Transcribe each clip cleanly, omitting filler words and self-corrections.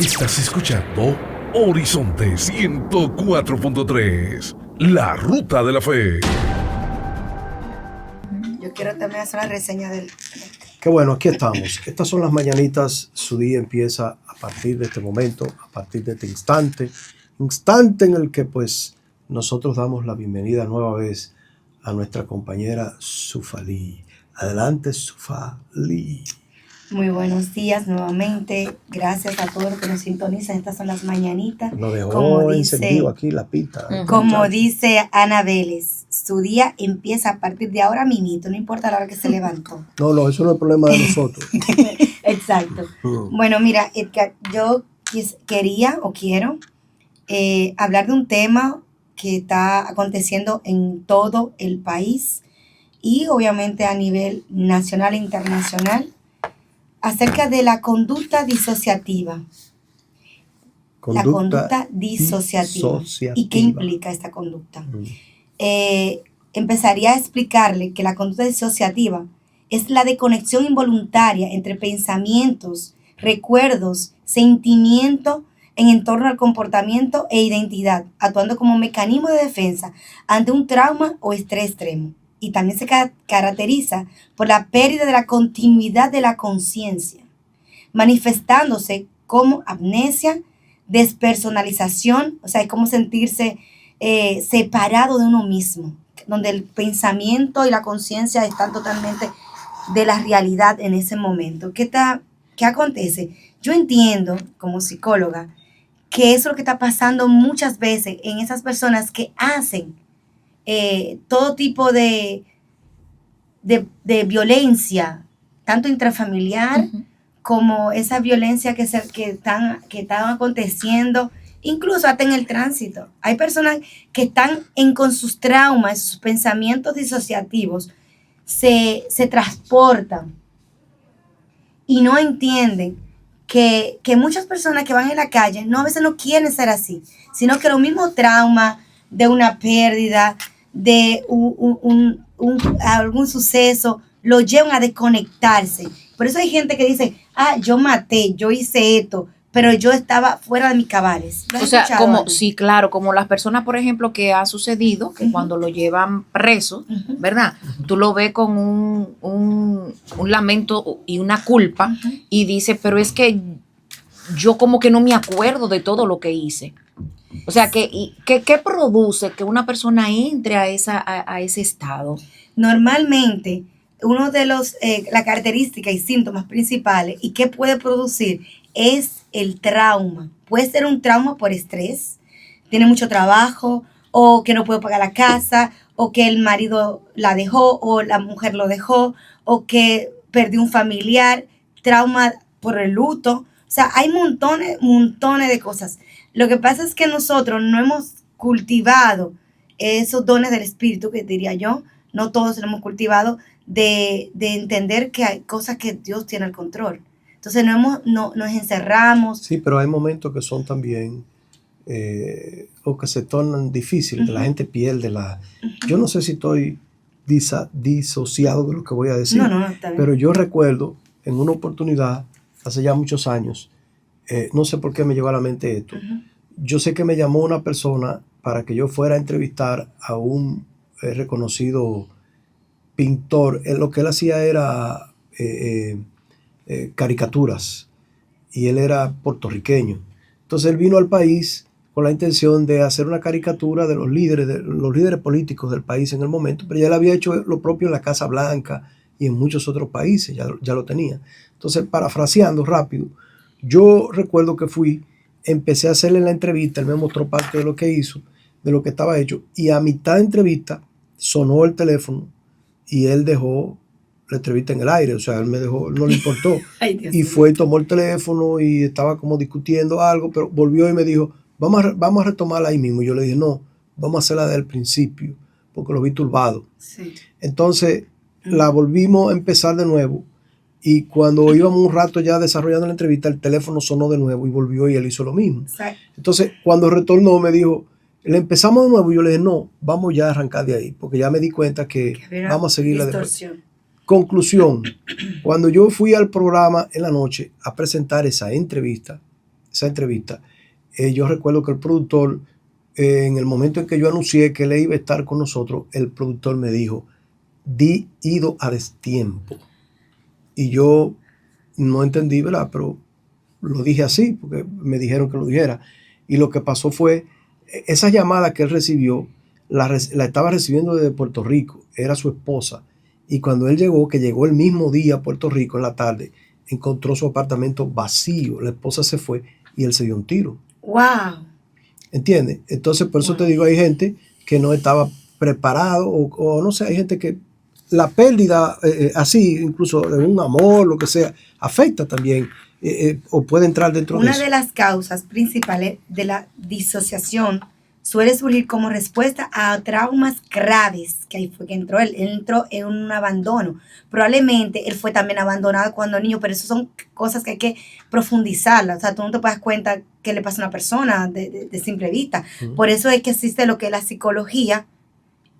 Estás escuchando Horizonte 104.3, la ruta de la fe. Yo quiero también hacer una reseña del... Qué bueno, aquí estamos. Estas son las mañanitas. Su día empieza a partir de este momento, a partir de este instante en el que pues nosotros damos la bienvenida nueva vez a nuestra compañera Sufalí. Adelante, Sufalí. Muy buenos días nuevamente. Gracias a todos los que nos sintonizan. Estas son las mañanitas. Nos dejó encendido aquí la pita. Como dice Ana Vélez, su día empieza a partir de ahora mismo, no importa la hora que se levantó. No, eso no es problema de nosotros. Exacto. Bueno, mira, Edgar, yo quiero hablar de un tema que está aconteciendo en todo el país y obviamente a nivel nacional e internacional, acerca de la conducta disociativa. La conducta disociativa. ¿Y qué implica esta conducta? Empezaría a explicarle que la conducta disociativa es la desconexión involuntaria entre pensamientos, recuerdos, sentimientos en torno al comportamiento e identidad, actuando como mecanismo de defensa ante un trauma o estrés extremo. Y también se caracteriza por la pérdida de la continuidad de la conciencia, manifestándose como amnesia, despersonalización, o sea, es como sentirse separado de uno mismo, donde el pensamiento y la conciencia están totalmente de la realidad en ese momento. ¿Qué acontece? Yo entiendo, como psicóloga, que eso es lo que está pasando muchas veces en esas personas que hacen todo tipo de violencia, tanto intrafamiliar como esa violencia que están aconteciendo, incluso hasta en el tránsito. Hay personas que están con sus traumas, sus pensamientos disociativos, se transportan y no entienden que muchas personas que van en la calle a veces no quieren ser así, sino que los mismos traumas de una pérdida, de algún suceso, lo llevan a desconectarse. Por eso hay gente que dice, yo maté, yo hice esto, pero yo estaba fuera de mis cabales. O sea, sí, claro, como las personas, por ejemplo, que ha sucedido, que cuando lo llevan preso, ¿verdad? Tú lo ves con un lamento y una culpa y dice, pero es que yo como que no me acuerdo de todo lo que hice. O sea, ¿qué produce que una persona entre a ese estado? Normalmente, uno de las características y síntomas principales y qué puede producir es el trauma. Puede ser un trauma por estrés, tiene mucho trabajo, o que no puede pagar la casa, o que el marido la dejó, o la mujer lo dejó, o que perdió un familiar, trauma por el luto. O sea, hay montones de cosas. Lo que pasa es que nosotros no hemos cultivado esos dones del espíritu, que diría yo, no todos lo hemos cultivado, de entender que hay cosas que Dios tiene el control. Entonces nos encerramos. Sí, pero hay momentos que son también, o que se tornan difíciles, que la gente pierde Yo no sé si estoy disociado de lo que voy a decir, pero yo recuerdo en una oportunidad, hace ya muchos años, no sé por qué me llegó a la mente esto. Yo sé que me llamó una persona para que yo fuera a entrevistar a un reconocido pintor. Lo que él hacía era caricaturas, y él era puertorriqueño. Entonces él vino al país con la intención de hacer una caricatura de los líderes políticos del país en el momento, pero ya él había hecho lo propio en la Casa Blanca y en muchos otros países, ya lo tenía. Entonces, parafraseando rápido, yo recuerdo que empecé a hacerle la entrevista, él me mostró parte de lo que hizo, de lo que estaba hecho, y a mitad de entrevista sonó el teléfono y él dejó la entrevista en el aire, o sea, él me dejó, no le importó. Y fue y tomó el teléfono y estaba como discutiendo algo, pero volvió y me dijo, vamos a retomarla ahí mismo. Y yo le dije, no, vamos a hacerla desde el principio, porque lo vi turbado. Sí. Entonces, la volvimos a empezar de nuevo, y cuando íbamos un rato ya desarrollando la entrevista, el teléfono sonó de nuevo y volvió y él hizo lo mismo. Sí. Entonces, cuando retornó me dijo, le empezamos de nuevo, y yo le dije, no, vamos ya a arrancar de ahí, porque ya me di cuenta que vamos a seguirla después. Conclusión, cuando yo fui al programa en la noche a presentar esa entrevista, esa entrevista, yo recuerdo que el productor, en el momento en que yo anuncié que él iba a estar con nosotros, el productor me dijo, di ido a destiempo. Y yo no entendí, ¿verdad? Pero lo dije así, porque me dijeron que lo dijera. Y lo que pasó fue, esa llamada que él recibió, la estaba recibiendo desde Puerto Rico, era su esposa. Y cuando él llegó, que llegó el mismo día a Puerto Rico en la tarde, encontró su apartamento vacío. La esposa se fue y él se dio un tiro. ¡Wow! ¿Entiendes? Entonces, por eso Wow. te digo, hay gente que no estaba preparado o no sé, hay gente que la pérdida así, incluso de un amor, lo que sea, afecta también o puede entrar dentro de Una eso. de las causas principales de la disociación suele surgir como respuesta a traumas graves, que ahí fue que entró él. Él entró en un abandono. Probablemente él fue también abandonado cuando niño, pero eso son cosas que hay que profundizarlas. O sea, tú no te das cuenta qué le pasa a una persona de simple vista. Por eso es que existe lo que es la psicología,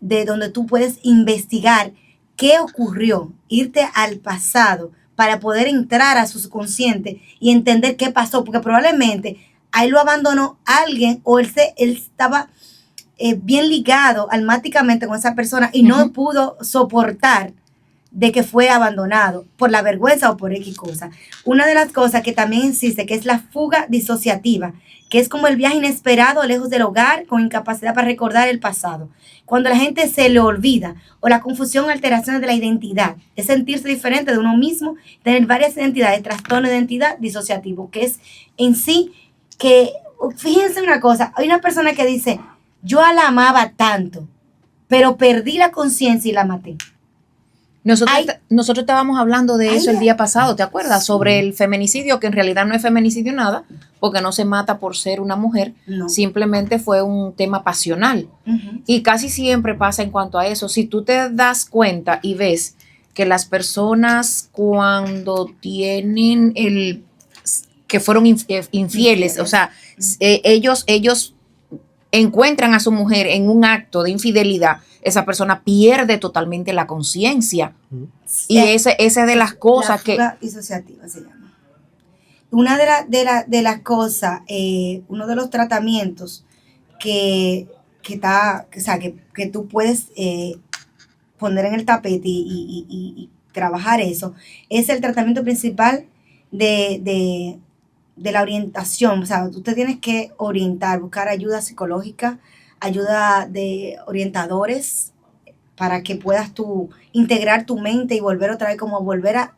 de donde tú puedes investigar qué ocurrió, irte al pasado para poder entrar a su subconsciente y entender qué pasó, porque probablemente ahí lo abandonó alguien o él estaba bien ligado almáticamente con esa persona y no pudo soportar de que fue abandonado por la vergüenza o por X cosa. Una de las cosas que también existe, que es la fuga disociativa, que es como el viaje inesperado lejos del hogar con incapacidad para recordar el pasado. Cuando la gente se le olvida, o la confusión o alteraciones de la identidad, es sentirse diferente de uno mismo, tener varias identidades, trastorno de identidad disociativo, que es en sí que, fíjense una cosa, hay una persona que dice, yo la amaba tanto, pero perdí la conciencia y la maté. Nosotros estábamos hablando de eso el día pasado, ¿te acuerdas? Sobre el feminicidio, que en realidad no es feminicidio nada, porque no se mata por ser una mujer, simplemente fue un tema pasional. Y casi siempre pasa en cuanto a eso. Si tú te das cuenta y ves que las personas cuando tienen que fueron infieles, o sea, ellos encuentran a su mujer en un acto de infidelidad, esa persona pierde totalmente la conciencia. Y esa es de las cosas la fuga disociativa se llama. Una de las cosas, uno de los tratamientos que tú puedes poner en el tapete y trabajar eso, es el tratamiento principal de la orientación. O sea, tú te tienes que orientar, buscar ayuda psicológica, ayuda de orientadores para que puedas tú integrar tu mente y volver otra vez como a volver a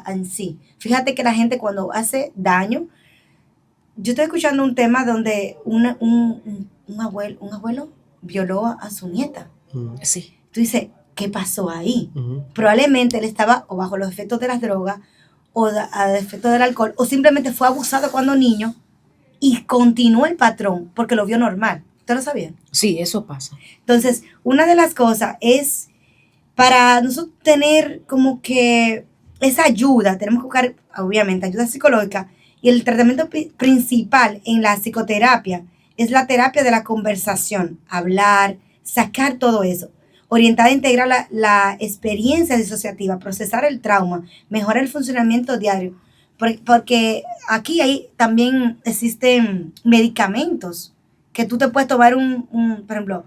en sí. Fíjate que la gente cuando hace daño, yo estoy escuchando un tema donde un abuelo violó a su nieta. Sí. Tú dices, ¿qué pasó ahí? Probablemente él estaba o bajo los efectos de las drogas o a efectos del alcohol, o simplemente fue abusado cuando niño y continuó el patrón porque lo vio normal. ¿Ustedes lo sabían? Sí, eso pasa. Entonces, una de las cosas es, para nosotros tener como que esa ayuda, tenemos que buscar, obviamente, ayuda psicológica, y el tratamiento principal en la psicoterapia es la terapia de la conversación, hablar, sacar todo eso, orientada a integrar la experiencia disociativa, procesar el trauma, mejorar el funcionamiento diario, porque aquí también existen medicamentos que tú te puedes tomar por ejemplo,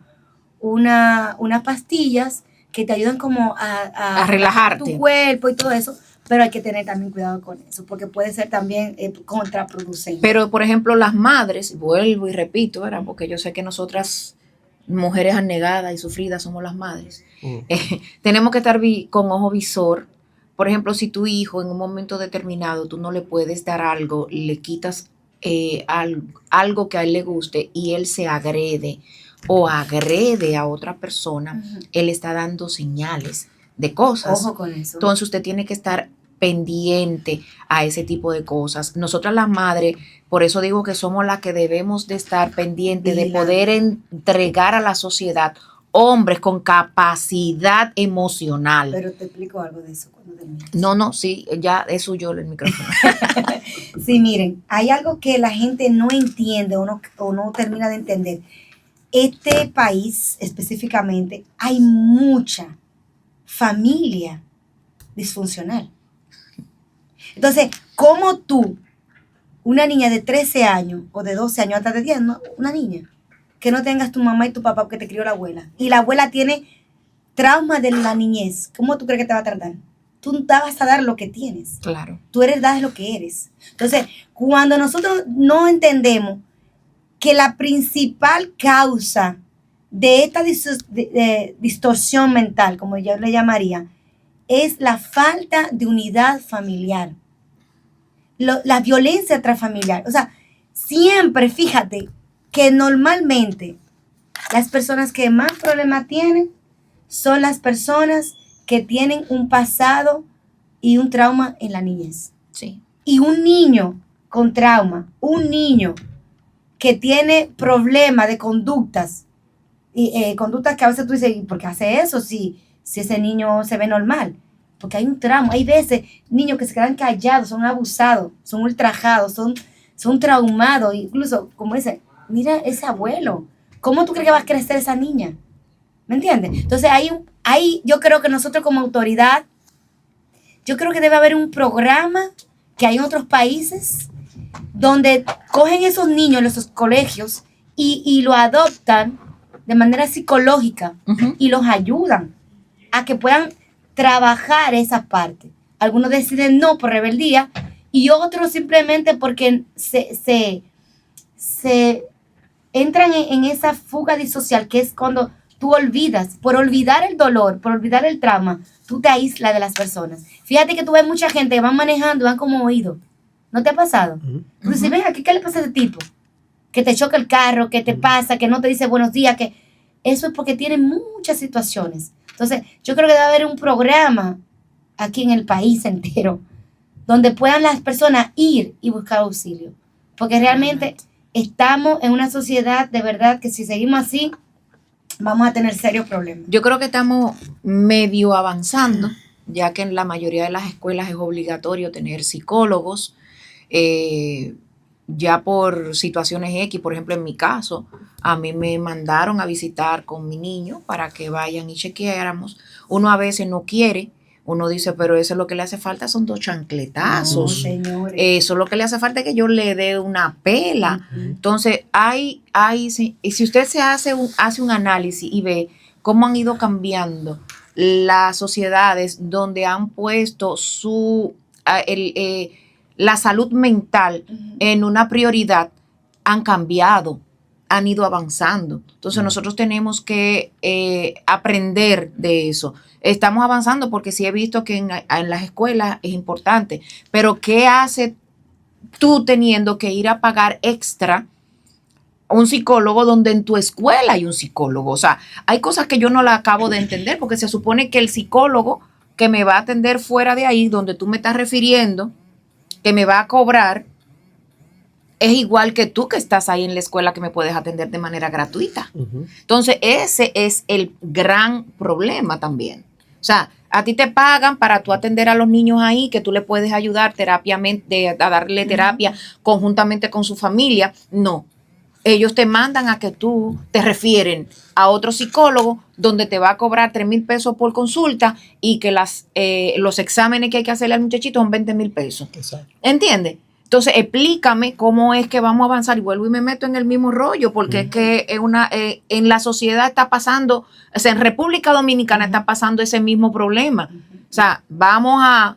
unas pastillas que te ayudan como a relajarte tu cuerpo y todo eso, pero hay que tener también cuidado con eso, porque puede ser también contraproducente. Pero, por ejemplo, las madres, vuelvo y repito, ¿verdad? Porque yo sé que nosotras, mujeres anegadas y sufridas, somos las madres. Tenemos que estar con ojo visor. Por ejemplo, si tu hijo en un momento determinado tú no le puedes dar algo, le quitas algo que a él le guste y él se agrede o agrede a otra persona, él está dando señales de cosas. Ojo con eso. Entonces usted tiene que estar pendiente a ese tipo de cosas. Nosotras las madres, por eso digo que somos las que debemos de estar pendientes de poder entregar a la sociedad hombres con capacidad emocional. Pero te explico algo de eso cuando termines. No, sí, ya es suyo el micrófono. Sí, miren, hay algo que la gente no entiende o no termina de entender. Este país específicamente, hay mucha familia disfuncional. Entonces, ¿cómo tú una niña de 13 años o de 12 años, hasta de 10, ¿no? Una niña, que no tengas tu mamá y tu papá porque te crió la abuela. Y la abuela tiene trauma de la niñez. ¿Cómo tú crees que te va a tratar? Tú te vas a dar lo que tienes. Claro. Tú das lo que eres. Entonces, cuando nosotros no entendemos que la principal causa de esta distorsión mental, como yo le llamaría, es la falta de unidad familiar. La violencia intrafamiliar. O sea, siempre, fíjate, que normalmente las personas que más problemas tienen son las personas que tienen un pasado y un trauma en la niñez. Sí. Y un niño con trauma, un niño que tiene problemas de conductas, y conductas que a veces tú dices, ¿por qué hace eso si ese niño se ve normal? Porque hay un trauma. Hay veces niños que se quedan callados, son abusados, son ultrajados, son traumados. Incluso, como dice, mira ese abuelo, ¿cómo tú crees que va a crecer esa niña? ¿Me entiendes? Entonces, ahí yo creo que nosotros como autoridad, yo creo que debe haber un programa que hay en otros países donde cogen esos niños en esos colegios y lo adoptan de manera psicológica y los ayudan a que puedan trabajar esa parte. Algunos deciden no por rebeldía y otros simplemente porque se entran en esa fuga disocial, que es cuando tú olvidas, por olvidar el dolor, por olvidar el trauma, tú te aíslas de las personas. Fíjate que tú ves mucha gente que van manejando y van como oído. ¿No te ha pasado? Tú dices, ven aquí, ¿qué le pasa a ese tipo? Que te choca el carro, que te pasa, que no te dice buenos días, que eso es porque tiene muchas situaciones. Entonces, yo creo que debe haber un programa aquí en el país entero donde puedan las personas ir y buscar auxilio. Porque realmente estamos en una sociedad de verdad que si seguimos así, vamos a tener serios problemas. Yo creo que estamos medio avanzando, ya que en la mayoría de las escuelas es obligatorio tener psicólogos, ya por situaciones X. Por ejemplo, en mi caso, a mí me mandaron a visitar con mi niño para que vayan y chequeáramos. Uno a veces no quiere, uno dice, pero eso es lo que le hace falta, son 2 chancletazos. No, señores. Eso es lo que le hace falta, que yo le dé una pela. Entonces, y si usted hace un análisis y ve cómo han ido cambiando las sociedades donde han puesto la salud mental en una prioridad, han cambiado, han ido avanzando. Entonces nosotros tenemos que aprender de eso. Estamos avanzando porque sí he visto que en las escuelas es importante, pero ¿qué hace tú teniendo que ir a pagar extra a un psicólogo donde en tu escuela hay un psicólogo? O sea, hay cosas que yo no la acabo de entender, porque se supone que el psicólogo que me va a atender fuera de ahí, donde tú me estás refiriendo, que me va a cobrar, es igual que tú que estás ahí en la escuela, que me puedes atender de manera gratuita. Entonces, ese es el gran problema también. O sea, a ti te pagan para tú atender a los niños ahí, que tú le puedes ayudar a darle terapia conjuntamente con su familia. No. Ellos te mandan a que tú te refieren a otro psicólogo donde te va a cobrar 3,000 pesos por consulta y que los exámenes que hay que hacerle al muchachito son 20,000 pesos. Exacto. ¿Entiendes? Entonces, explícame cómo es que vamos a avanzar. Y vuelvo y me meto en el mismo rollo, porque es que en la sociedad está pasando, o sea, en República Dominicana está pasando ese mismo problema. O sea,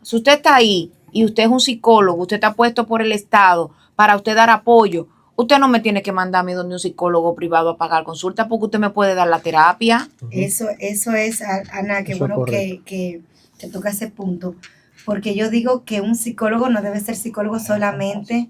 si usted está ahí y usted es un psicólogo, usted está puesto por el Estado para usted dar apoyo, usted no me tiene que mandarme donde un psicólogo privado a pagar consulta, porque usted me puede dar la terapia. Eso es, Ana, qué bueno que toca ese punto. Porque yo digo que un psicólogo no debe ser psicólogo solamente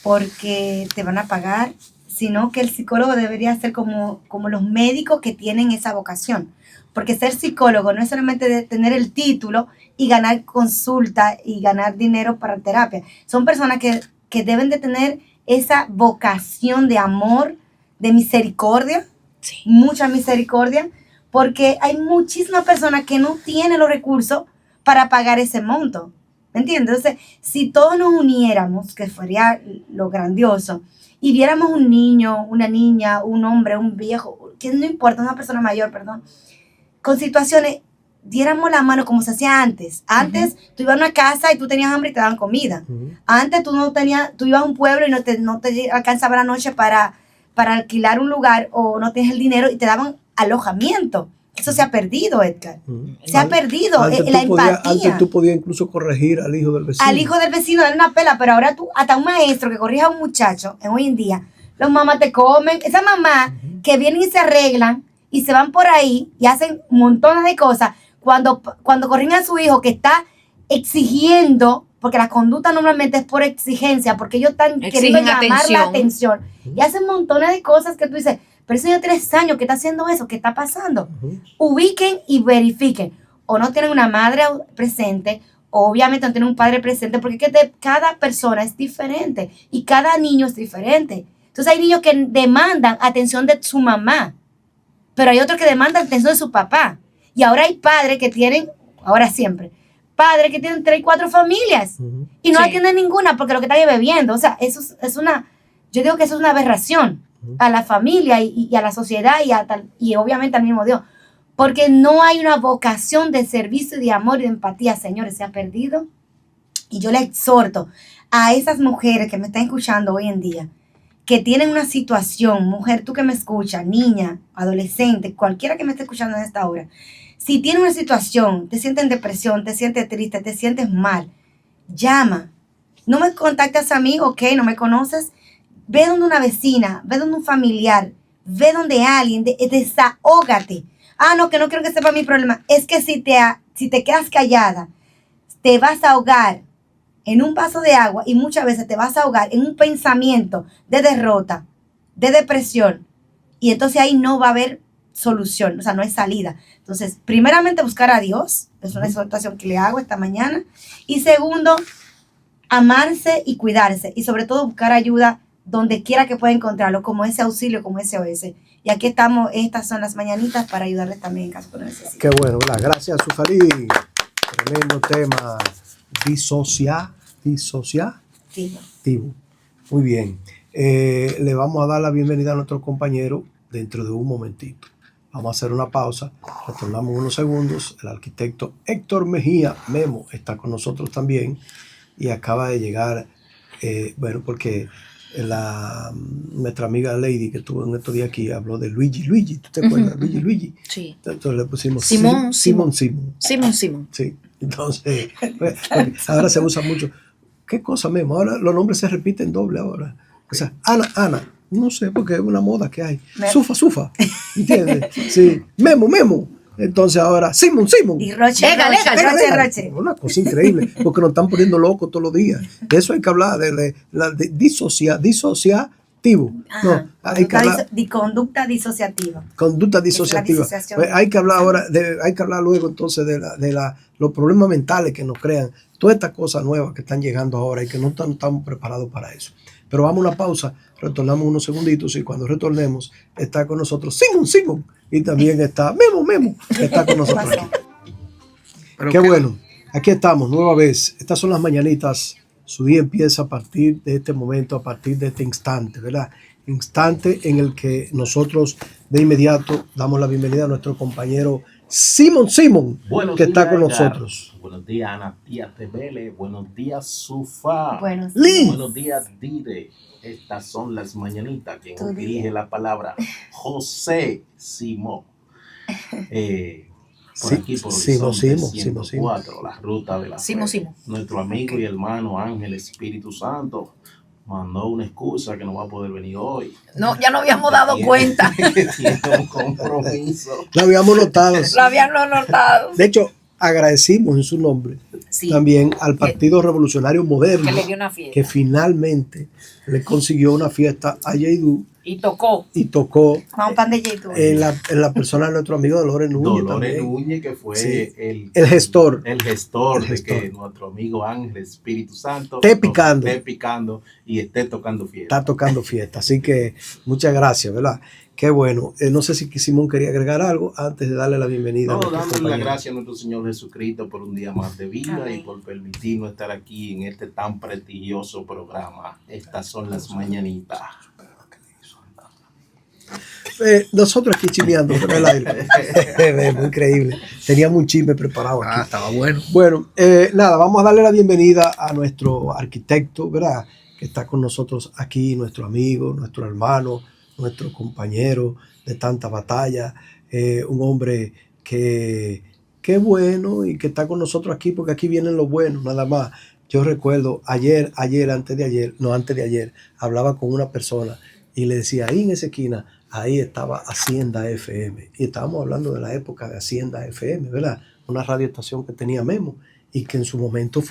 porque te van a pagar, sino que el psicólogo debería ser como los médicos que tienen esa vocación. Porque ser psicólogo no es solamente de tener el título y ganar consulta y ganar dinero para terapia. Son personas que deben de tener esa vocación de amor, de misericordia, mucha misericordia, porque hay muchísimas personas que no tienen los recursos para pagar ese monto, ¿me entiendes? Entonces, si todos nos uniéramos, que sería lo grandioso, y viéramos un niño, una niña, un hombre, un viejo, que no importa, una persona mayor, perdón, con situaciones diéramos la mano como se hacía antes. Antes tú ibas a una casa y tú tenías hambre y te daban comida. Antes tú ibas a un pueblo y no te alcanzaba la noche para alquilar un lugar o no tienes el dinero y te daban alojamiento. Eso se ha perdido, Edgar. Se ha perdido la empatía. Antes tú podías incluso corregir al hijo del vecino. Al hijo del vecino, darle una pela, pero ahora tú, hasta un maestro que corrija a un muchacho, hoy en día, los mamás te comen. Esa mamá que vienen y se arreglan y se van por ahí y hacen montones de cosas, cuando corrigen a su hijo que está exigiendo, porque la conducta normalmente es por exigencia, porque ellos están queriendo llamar la atención y hacen montones de cosas que tú dices, pero ese niño de 3 años que está haciendo eso, ¿qué está pasando? Ubiquen y verifiquen. O no tienen una madre presente, o obviamente no tienen un padre presente, porque es que cada persona es diferente y cada niño es diferente. Entonces hay niños que demandan atención de su mamá, pero hay otros que demandan atención de su papá. Y ahora hay padres que tienen, ahora siempre, padres que tienen 3 y 4 familias y no atienden ninguna porque lo que están es bebiendo. O sea, eso es yo digo que eso es una aberración a la familia y a la sociedad y obviamente al mismo Dios. Porque no hay una vocación de servicio, de amor y de empatía, señores, se ha perdido. Y yo le exhorto a esas mujeres que me están escuchando hoy en día, que tienen una situación, mujer, tú que me escuchas, niña, adolescente, cualquiera que me esté escuchando en esta hora, si tiene una situación, te sientes en depresión, te sientes triste, te sientes mal, llama. No me contactas a mí, ok, no me conoces, ve donde una vecina, ve donde un familiar, ve donde alguien, desahógate. No, que no quiero que sepa mi problema. Es que si te quedas callada, te vas a ahogar en un vaso de agua y muchas veces te vas a ahogar en un pensamiento de derrota, de depresión. Y entonces ahí no va a haber solución, o sea, no hay salida. Entonces, primeramente buscar a Dios, es una exhortación que le hago esta mañana. Y segundo, amarse y cuidarse. Y sobre todo buscar ayuda donde quiera que pueda encontrarlo, como ese auxilio, como ese SOS. Y aquí estamos, estas son las mañanitas para ayudarles también en caso que lo necesiten. Qué bueno, ¿verdad? Gracias, Sufalí. Tremendo tema. Disociativo. Muy bien. Le vamos a dar la bienvenida a nuestro compañero dentro de un momentito. Vamos a hacer una pausa. Retornamos unos segundos. El arquitecto Héctor Mejía, Memo, está con nosotros también. Y acaba de llegar, porque nuestra amiga Lady que estuvo en estos días aquí habló de Luigi, ¿tú te acuerdas? Luigi. Sí. Entonces le pusimos Simón. Sí, entonces ahora se usa mucho. ¿Qué cosa, Memo? Ahora los nombres se repiten doble ahora. O sea, Ana, no sé, porque es una moda que hay. Sufa, ¿entiendes? Sí, Memo. Entonces ahora, Simón. Y Roche. Una cosa increíble, porque nos están poniendo locos todos los días. De eso hay que hablar, de disociativo. No, hay que hablar de conducta disociativa. Conducta disociativa. Pues hay que hablar ahora, hay que hablar luego entonces de los problemas mentales que nos crean, todas estas cosas nuevas que están llegando ahora y que no estamos preparados para eso. Pero vamos a una pausa, retornamos unos segunditos y cuando retornemos está con nosotros Simón y también está Memo, que está con nosotros aquí. Qué bueno, aquí estamos nueva vez. Estas son las mañanitas. Su día empieza a partir de este momento, a partir de este instante, ¿verdad? Instante en el que nosotros de inmediato damos la bienvenida a nuestro compañero Simón, que está con nosotros. Buenos días, Ana Tía Tebele. Buenos días, Sufa. Buenos días, Dide. Estas son las mañanitas. Quien dirige la palabra, José Simón. Por aquí, por Horizonte 104, la ruta de la fe. Nuestro amigo y hermano Ángel Espíritu Santo mandó una excusa que no va a poder venir hoy. No, ya no habíamos dado cuenta. Tiene un compromiso. Lo habíamos notado. Lo habíamos notado. De hecho, agradecimos en su nombre también al Partido Revolucionario Moderno, que le dio una fiesta, que finalmente le consiguió una fiesta a Yeidú. Y tocó. Juan Pan de Yeidú. En la persona de nuestro amigo Dolores Núñez. Núñez, que fue el gestor. El gestor de que nuestro amigo Ángel Espíritu Santo esté picando y esté tocando fiesta. Está tocando fiesta. Así que muchas gracias, ¿verdad? Qué bueno. No sé si Simón quería agregar algo antes de darle la bienvenida. Dándole las gracias a nuestro Señor Jesucristo por un día más de vida. Amén. Y por permitirnos estar aquí en este tan prestigioso programa. Estas son las mañanitas. Nosotros aquí chimeando por el aire. Increíble. Teníamos un chisme preparado aquí. Estaba bueno. Bueno, nada, vamos a darle la bienvenida a nuestro arquitecto, ¿verdad? Que está con nosotros aquí, nuestro amigo, nuestro hermano, nuestro compañero de tanta batalla, un hombre que es bueno y que está con nosotros aquí, porque aquí vienen los buenos, nada más. Yo recuerdo antes de ayer, hablaba con una persona y le decía, ahí en esa esquina, ahí estaba Hacienda FM. Y estábamos hablando de la época de Hacienda FM, ¿verdad? Una radioestación que tenía Memo y que en su momento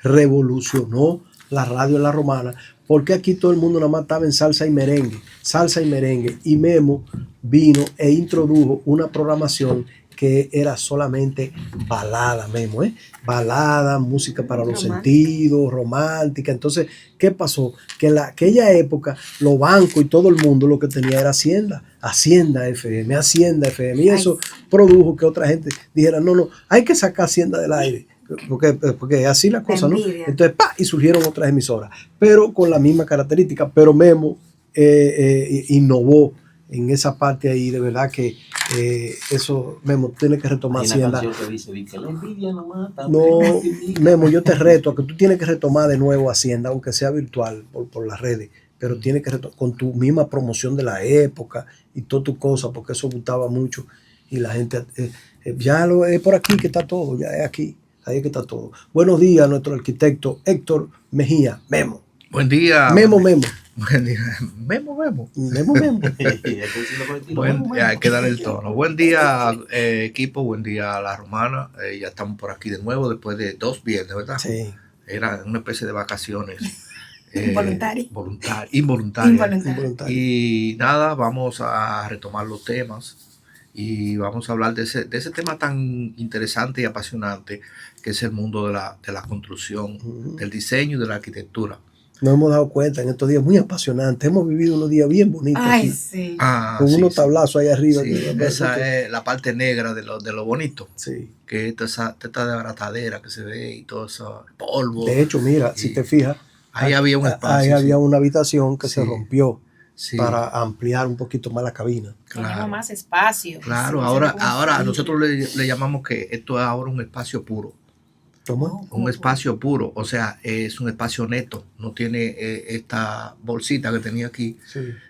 revolucionó la radio en La Romana, porque aquí todo el mundo nada más estaba en salsa y merengue. Y Memo vino e introdujo una programación que era solamente balada, Memo, balada, música para los sentidos, romántica. Entonces, ¿qué pasó? Que en aquella época los bancos y todo el mundo lo que tenía era Hacienda FM, y eso produjo que otra gente dijera, no, hay que sacar Hacienda del aire, porque así la cosa, ¿no? Entonces, y surgieron otras emisoras, pero con la misma característica, pero Memo innovó en esa parte ahí, de verdad que eso, Memo, tiene que retomar Hacienda. No, Memo, yo te reto a que tú tienes que retomar de nuevo Hacienda, aunque sea virtual, por las redes, pero tienes que retomar con tu misma promoción de la época y todas tus cosas, porque eso gustaba mucho y la gente, ya es por aquí que está todo, ya es aquí, ahí es que está todo. Buenos días a nuestro arquitecto Héctor Mejía, Memo. Buen día. Memo. Buen día. Memo. Bueno, ya hay que dar el tono. Buen día, equipo. Buen día a La Romana. Ya estamos por aquí de nuevo después de 2 viernes, ¿verdad? Sí. Era una especie de vacaciones. Involuntarias. Involuntario. Y nada, vamos a retomar los temas y vamos a hablar de ese tema tan interesante y apasionante que es el mundo de la construcción, del diseño y de la arquitectura. Nos hemos dado cuenta en estos días muy apasionantes. Hemos vivido unos días bien bonitos aquí, Sí. con unos tablazos ahí arriba. Sí, esa es la parte negra de lo bonito. Sí. Que esta desbaratadera que se ve y todo eso, polvo. De hecho, mira, si te fijas, ahí había un espacio. Ahí había una habitación que se rompió para ampliar un poquito más la cabina. Tenemos más espacio. Claro, ahora nosotros le llamamos que esto es ahora un espacio puro. ¿Cómo? Un espacio puro, o sea, es un espacio neto, no tiene esta bolsita que tenía aquí,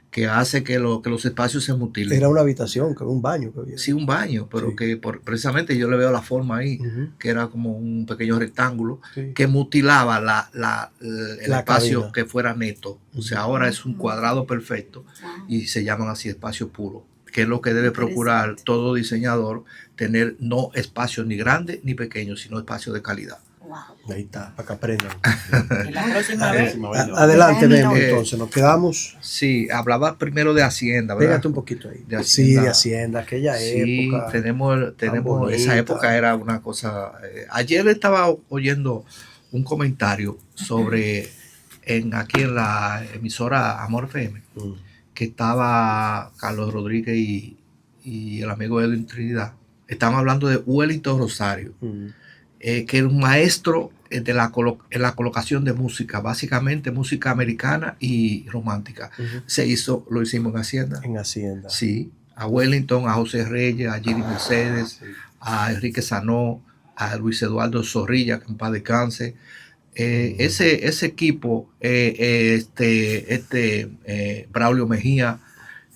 que hace que los espacios se mutilen. Era una habitación, que un baño que había. Sí, un baño, pero que precisamente yo le veo la forma ahí, que era como un pequeño rectángulo, que mutilaba el espacio cabina, que fuera neto. O sea, ahora es un cuadrado perfecto y se llaman así espacio puro, que es lo que debe procurar todo diseñador, tener no espacios ni grandes ni pequeños, sino espacios de calidad. Ahí está, para que aprendan. La próxima vez. Adelante, Memo, entonces, nos quedamos. Sí, hablaba primero de Hacienda, ¿verdad? Pégate un poquito ahí. De Hacienda. Sí, de Hacienda, aquella época. Tenemos esa época era una cosa. Ayer estaba oyendo un comentario sobre aquí en la emisora Amor FM, que estaba Carlos Rodríguez y el amigo Edwin Trinidad. Estaban hablando de Wellington Rosario, que era un maestro en la colocación de música, básicamente música americana y romántica. Lo hicimos en Hacienda. En Hacienda. Sí, a Wellington, a José Reyes, a Giri Mercedes, a Enrique Sanó, a Luis Eduardo Zorrilla, que en paz descanse. Ese equipo, Braulio Mejía,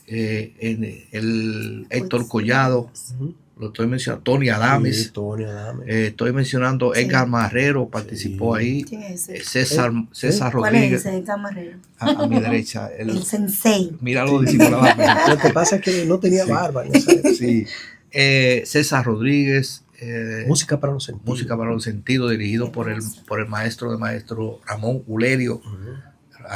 el Héctor Collado, lo estoy mencionando, Tony Adames, estoy mencionando Edgar Marrero, participó ahí. ¿Quién es ese? César ¿Cuál Rodríguez. es ese Edgar Marrero? A mi derecha. El sensei. Míralo disimuladamente. Lo que pasa es que no tenía barba. Sí. César Rodríguez. Música para los sentidos. Música para los sentidos, dirigido por el maestro Ramón Ulerio.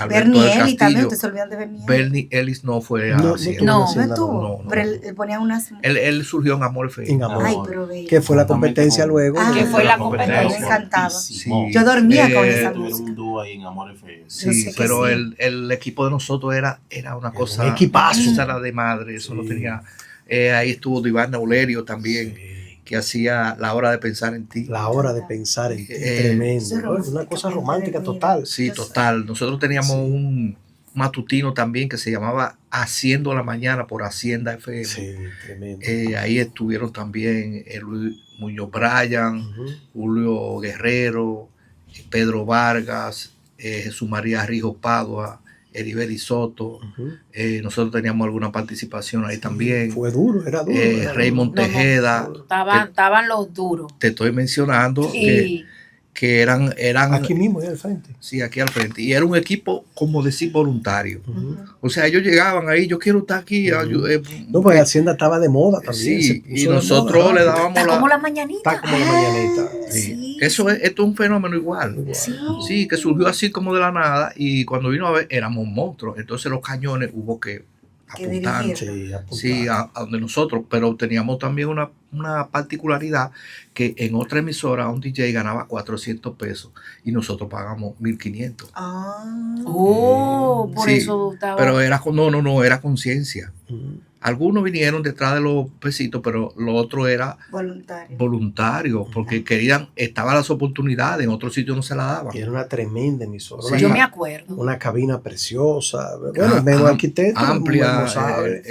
Bernie Ellis también, te se olvidan de Bernie Ellis. Bernie Ellis no fue a No estuvo. Pero él ponía unas. Él surgió en Amor FM. Ay, pero ve. Que fue la competencia luego. Que fue la competencia. Me encantaba. Sí. Yo dormía con esa música. Un dúo ahí en Amor FM. Sí, pero el equipo de nosotros era una cosa. Un equipazo. Era de madre. Eso no tenía. Ahí estuvo Divana Ulerio también. Que hacía La Hora de Pensar en Ti. La Hora de Pensar en Ti, tremendo. Una cosa romántica total. Sí, total. Nosotros teníamos matutino también que se llamaba Haciendo la Mañana por Hacienda FM. Sí, tremendo. Ahí estuvieron también Luis Muñoz Bryan, Julio Guerrero, Pedro Vargas, Jesús María Rijo Padua, Heriberi Soto. Nosotros teníamos alguna participación ahí también. Fue duro, era duro. Raymond Tejeda. Estaban los duros. Te estoy mencionando que eran aquí mismo, ahí al frente. Sí, aquí al frente. Y era un equipo, como decir, voluntario. O sea, ellos llegaban ahí, yo quiero estar aquí. No, pues Hacienda estaba de moda también. Sí, y nosotros le dábamos Está como la mañanita. Está como la mañanita. Sí. Esto es un fenómeno igual. Sí, que surgió así como de la nada y cuando vino a ver éramos monstruos. Entonces los cañones hubo que apuntar. Sí, a donde nosotros, pero teníamos también una particularidad que en otra emisora un DJ ganaba 400 pesos y nosotros pagamos 1.500. Por eso estaba. Pero era era conciencia. Algunos vinieron detrás de los pesitos, pero lo otro era voluntario, porque estaban las oportunidades, en otros sitios no se la daban. Y era una tremenda emisora. Sí. Yo me acuerdo. Una cabina preciosa, bueno, menos arquitecto. Amplia,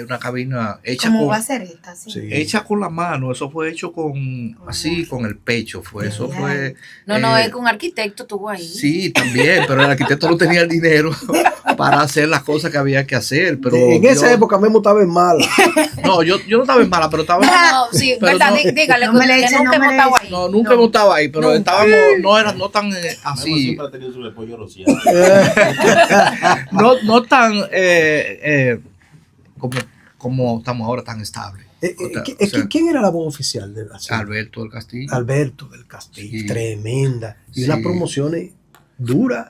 una cabina hecha ¿Cómo va a ser esta? Hecha con la mano, eso fue hecho con el pecho, eso fue. Es que un arquitecto tuvo ahí. Sí, también, pero el arquitecto no tenía el dinero para hacer las cosas que había que hacer. Pero en esa época Memo estaba en mala. No, yo no estaba en mala, pero estaba. Sí, verdad, dígale que nunca hemos estado ahí. No, nunca hemos estado ahí, pero estábamos, no tan así. Siempre ha tenido su repollo rociado. No tan como estamos ahora, tan estable. ¿Quién era la voz oficial de Hacienda? Alberto del Castillo. Alberto del Castillo, Sí. Tremenda. Y unas promociones duras.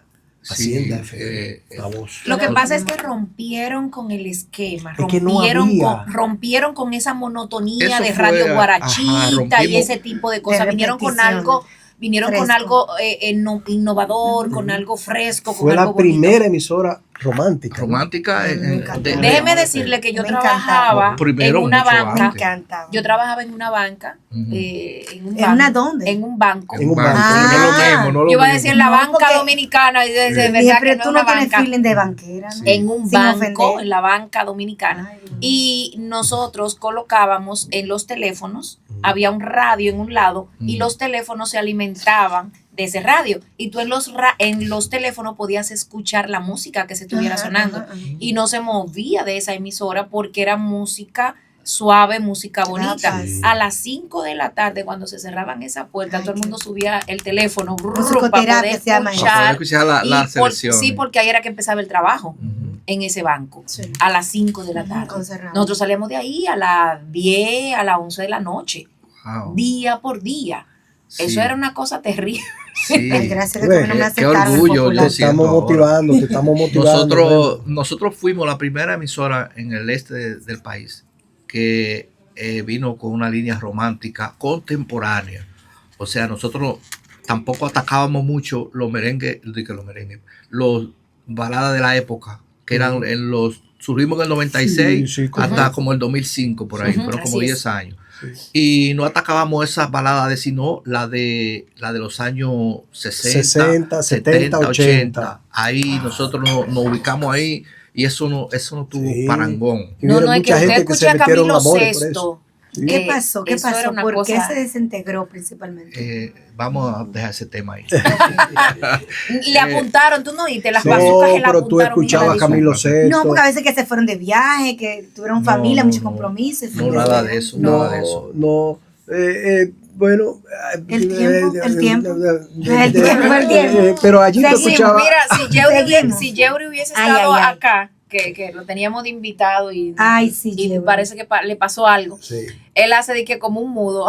Hacienda FM, la voz. Lo que pasa es que rompieron con el esquema, Es que no había. rompieron con esa monotonía Eso de fue, radio guarachita rompimos. y ese tipo de cosas. De Vinieron con repetición. algo innovador, con algo fresco, Fue con la algo bonito. primera emisora romántica. Romántica. Déjeme decirle que yo Me trabajaba Primero, en una mucho banca. Me encantaba. Yo trabajaba en una banca. ¿En una dónde? En un banco. En un banco. Ah. No es lo mismo, no Yo lo iba a mismo. decir la No, banca porque- dominicana. Y de Dije, verdad pero que no tú es no una tienes banca. feeling de banquera, ¿no? En un Sin banco, ofender. en la banca dominicana. Ay, Y nosotros colocábamos en los teléfonos, había un radio en un lado y los teléfonos se alimentaban de ese radio. Y tú en los teléfonos podías escuchar la música que se estuviera Ajá, sonando. ajá, ajá. Y no se movía de esa emisora porque era música suave, música bonita. Sí. A las 5 de la tarde, cuando se cerraban esa puerta, Ay, todo el mundo qué- subía el teléfono para Musicoterapia poder se llama eso. Para poder escuchar. escuchar la Y selección. sí, porque ahí era que empezaba el trabajo Ujú. en ese banco, Sí. a las 5 de la tarde. Con cerrado. Nosotros salíamos de ahí a las 10, a las 11 de la noche, Wow. día por día. Sí. Eso era una cosa terrible. Sí. Ay, gracias a Bueno, Dios que no me qué aceptaron. orgullo, popular. Te estamos motivando, te estamos motivando. Nosotros fuimos la primera emisora en el este del país que vino con una línea romántica contemporánea. O sea, nosotros tampoco atacábamos mucho los baladas de la época, que eran surgimos en el 96 Sí, hasta como el 2005, por ahí, fueron como Así 10 es. años. Y no atacábamos esas baladas, sino la de los años 60, 70, 80. Ahí nosotros nos ubicamos ahí y eso no tuvo Sí. parangón. Y No, hubo no, es que mucha usted gente que se escucha a metieron Camilo amores por eso. Sesto. ¿Qué pasó? ¿Qué eso era pasó? una ¿Por qué cosa- se desintegró principalmente? Vamos a dejar ese tema ahí. Le apuntaron, tú no oíste, las No, bazucas que le pero apuntaron. tú escuchabas a mira, Camilo Sesto. No, porque a veces que se fueron de viaje, que tuvieron familia, muchos compromisos. No, nada de eso, nada de eso. No, bueno. El tiempo. El tiempo. Pero allí te Seguimos, escuchaba. Mira, Seguimos. si Yeuri hubiese Ay, estado ay, ay. acá, que lo teníamos de invitado y Sí, y Yeuri. parece que le pasó algo. Sí. Él hace de que como un mudo.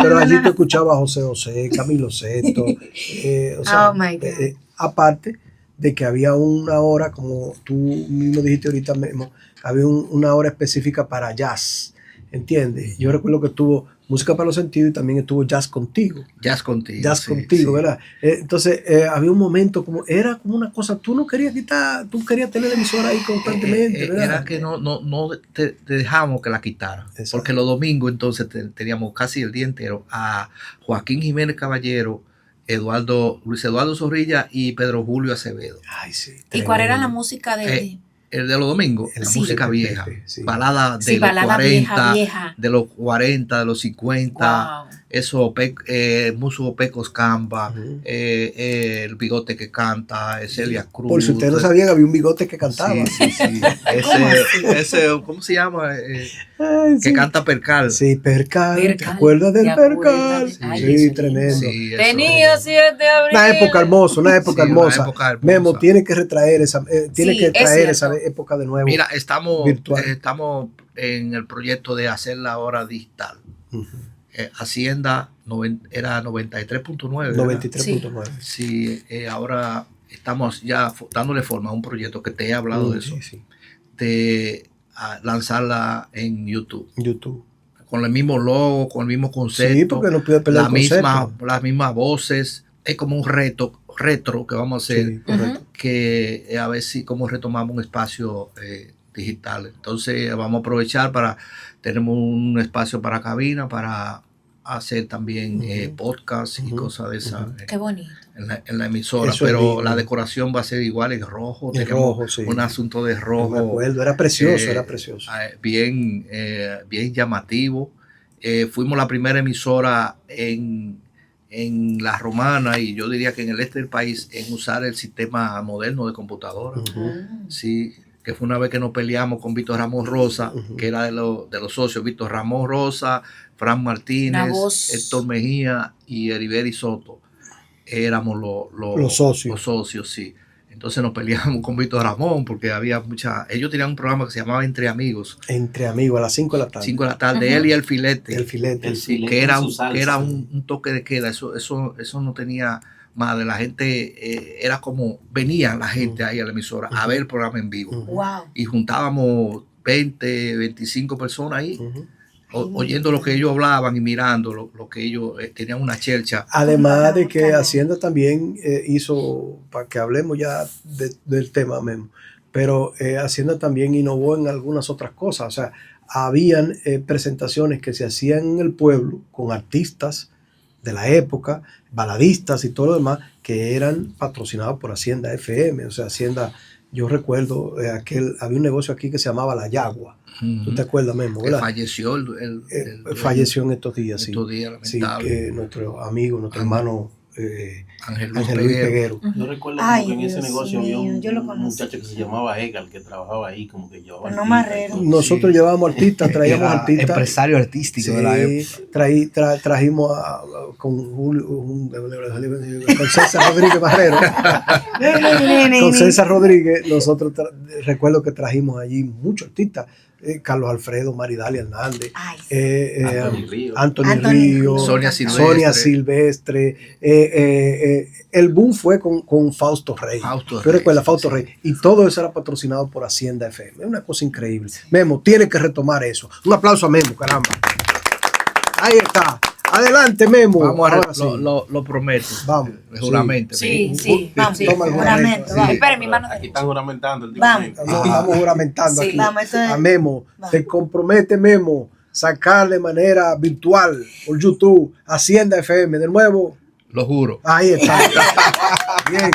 Pero allí te escuchaba a José José, Camilo Sesto. O sea, Oh, my God. aparte de que había una hora, como tú mismo dijiste ahorita mismo, había una hora específica para jazz. ¿Entiendes? Yo recuerdo que estuvo Música para los Sentidos y también estuvo Jazz Contigo. Jazz contigo. Jazz sí, Contigo, sí. ¿verdad? Entonces, había un momento era como una cosa, tú no querías quitar, tú querías tener la emisora ahí constantemente, ¿verdad? Era que no te dejamos que la quitara. Exacto. Porque los domingos entonces teníamos casi el día entero a Joaquín Jiménez Caballero Luis Eduardo Zorrilla y Pedro Julio Acevedo. Ay, sí. ¿Y cuál era la música de...? El de los domingos, la música vieja, sí. balada de los 40, de los 40, de los 50, Wow. eso, Muso Pecos Camba, el bigote que canta, Celia Cruz. Por si ustedes no sabían, había un bigote que cantaba. Sí. ese, ¿cómo se llama? Que canta Percal. Sí, Percal. ¿Te Percal. acuerdas del ¿Te acuerdas? Percal? Ay, Sí, eso, tremendo. Sí, eso. Tenía 7 de abril. Una época hermosa, una época Sí, hermosa. una época hermosa. Memo tiene que retraer esa, Sí, es traer esa cierto. época de nuevo. Mira, estamos virtual. en el proyecto de hacerla ahora digital. Ujú. Hacienda era 93.9. 93.9. Sí, ahora estamos ya dándole forma a un proyecto que te he hablado de eso, Sí. de lanzarla en YouTube. YouTube. Con el mismo logo, con el mismo concepto. Sí, porque no puede perder el concepto. Las mismas voces. Es como un retro que vamos a hacer. Sí, correcto. Que a ver si cómo retomamos un espacio digital. Entonces vamos a aprovechar tenemos un espacio para cabina, para hacer también podcasts y cosas de esas Qué bonito. en la emisora. Eso es Pero lindo. la decoración va a ser igual en rojo. En Tenemos rojo, sí. un asunto de No rojo. me acuerdo, era precioso, eh, era precioso. Bien llamativo. Fuimos la primera emisora en La Romana y yo diría que en el este del país en usar el sistema moderno de computadora. Sí, que fue una vez que nos peleamos con Víctor Ramón Rosa, que era de los socios, Víctor Ramón Rosa, Fran Martínez, Héctor Mejía y Heriberi Soto. Éramos Los socios. Los socios, sí. Entonces nos peleamos con Víctor Ramón porque había ellos tenían un programa que se llamaba Entre Amigos. Entre amigos, a las 5 de la tarde. 5 de la tarde, él y el filete. El filete. Sí, que era un toque de queda. Eso no tenía madre. La gente, era como, venía la gente ahí a la emisora a ver el programa en vivo. Wow. Y juntábamos 20, 25 personas ahí, oyendo lo que ellos hablaban y mirando lo que ellos tenían una chelcha. Además de que Hacienda también hizo, para que hablemos ya del tema mismo, pero Hacienda también innovó en algunas otras cosas. O sea, habían presentaciones que se hacían en el pueblo con artistas de la época, baladistas y todo lo demás, que eran patrocinados por Hacienda FM. O sea, Hacienda, yo recuerdo, había un negocio aquí que se llamaba La Yagua. ¿Tú te acuerdas, Memo? Que falleció falleció en estos días, sí. Estos días, lamentable. Sí, que nuestro amigo, nuestro hermano Ángel Luis Peguero. Peguero. Yo recuerdo Ay, que en ese Dios negocio mío, había yo lo un conozco. muchacho que se llamaba Edgar, que trabajaba ahí, como que llevaba. No, artistas y Marrero. todo. Nosotros llevábamos artistas, traíamos Era artistas. empresario artístico de la época. Trajimos con César Rodríguez Barrero. Con César Rodríguez, nosotros recuerdo que trajimos allí muchos artistas. Carlos Alfredo, Maridalia Hernández, Ay, Anthony Anthony Ríos, Sonia Silvestre. Sonia Silvestre. El boom fue con Fausto Rey. Yo recuerdo a Fausto Rey. Y todo eso era patrocinado por Hacienda FM. Es una cosa increíble. Memo, tiene que retomar eso. Un aplauso a Memo, caramba. Ahí está. Adelante, Memo. Vamos Ahora sí. lo prometo. Vamos. Juramente. sí, vamos. Toma el Juramento, vamos. Esperen, mi mano. Aquí están juramentando. Vamos. Estamos juramentando Sí, aquí vamos, esto es- a Memo. Vamos. Se compromete Memo sacar de manera virtual por YouTube Hacienda FM. De nuevo, Lo juro. ahí está. Bien.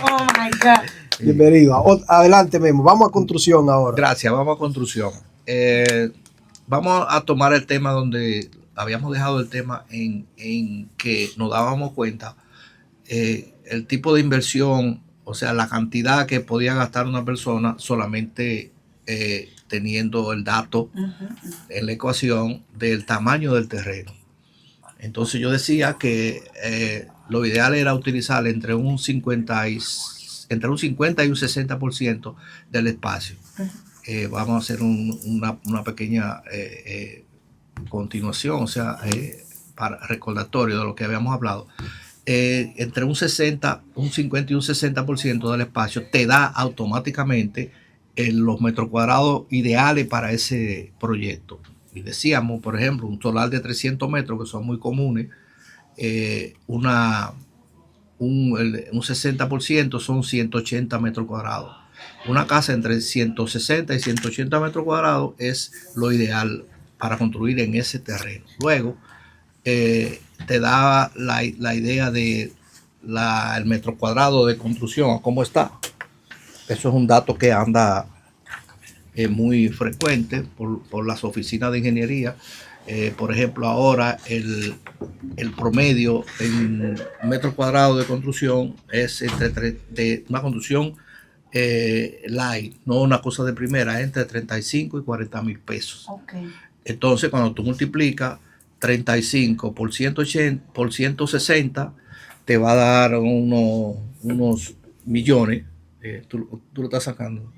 Oh my God. Bienvenido. Adelante, Memo. Vamos a construcción ahora. Gracias, vamos a construcción. Vamos a tomar el tema donde habíamos dejado el tema en que nos dábamos cuenta el tipo de inversión, o sea, la cantidad que podía gastar una persona solamente teniendo el dato en la ecuación del tamaño del terreno. Entonces yo decía que lo ideal era utilizar entre un 50 y un 60% del espacio. Vamos a hacer una pequeña continuación, o sea, para recordatorio de lo que habíamos hablado. Entre un 50 y un 60% del espacio te da automáticamente los metros cuadrados ideales para ese proyecto. Y decíamos, por ejemplo, un solar de 300 metros, que son muy comunes, un 60% son 180 metros cuadrados. Una casa entre 160 y 180 metros cuadrados es lo ideal para construir en ese terreno. Luego, te da la idea de el metro cuadrado de construcción, cómo está. Eso es un dato que anda muy frecuente por las oficinas de ingeniería. Por ejemplo, ahora el promedio en metro cuadrado de construcción es de una construcción light, no una cosa de primera, entre 35 y 40 mil pesos. Okay. Entonces, cuando tú multiplicas 35 por 180, por 160, te va a dar unos millones. Tú lo estás sacando.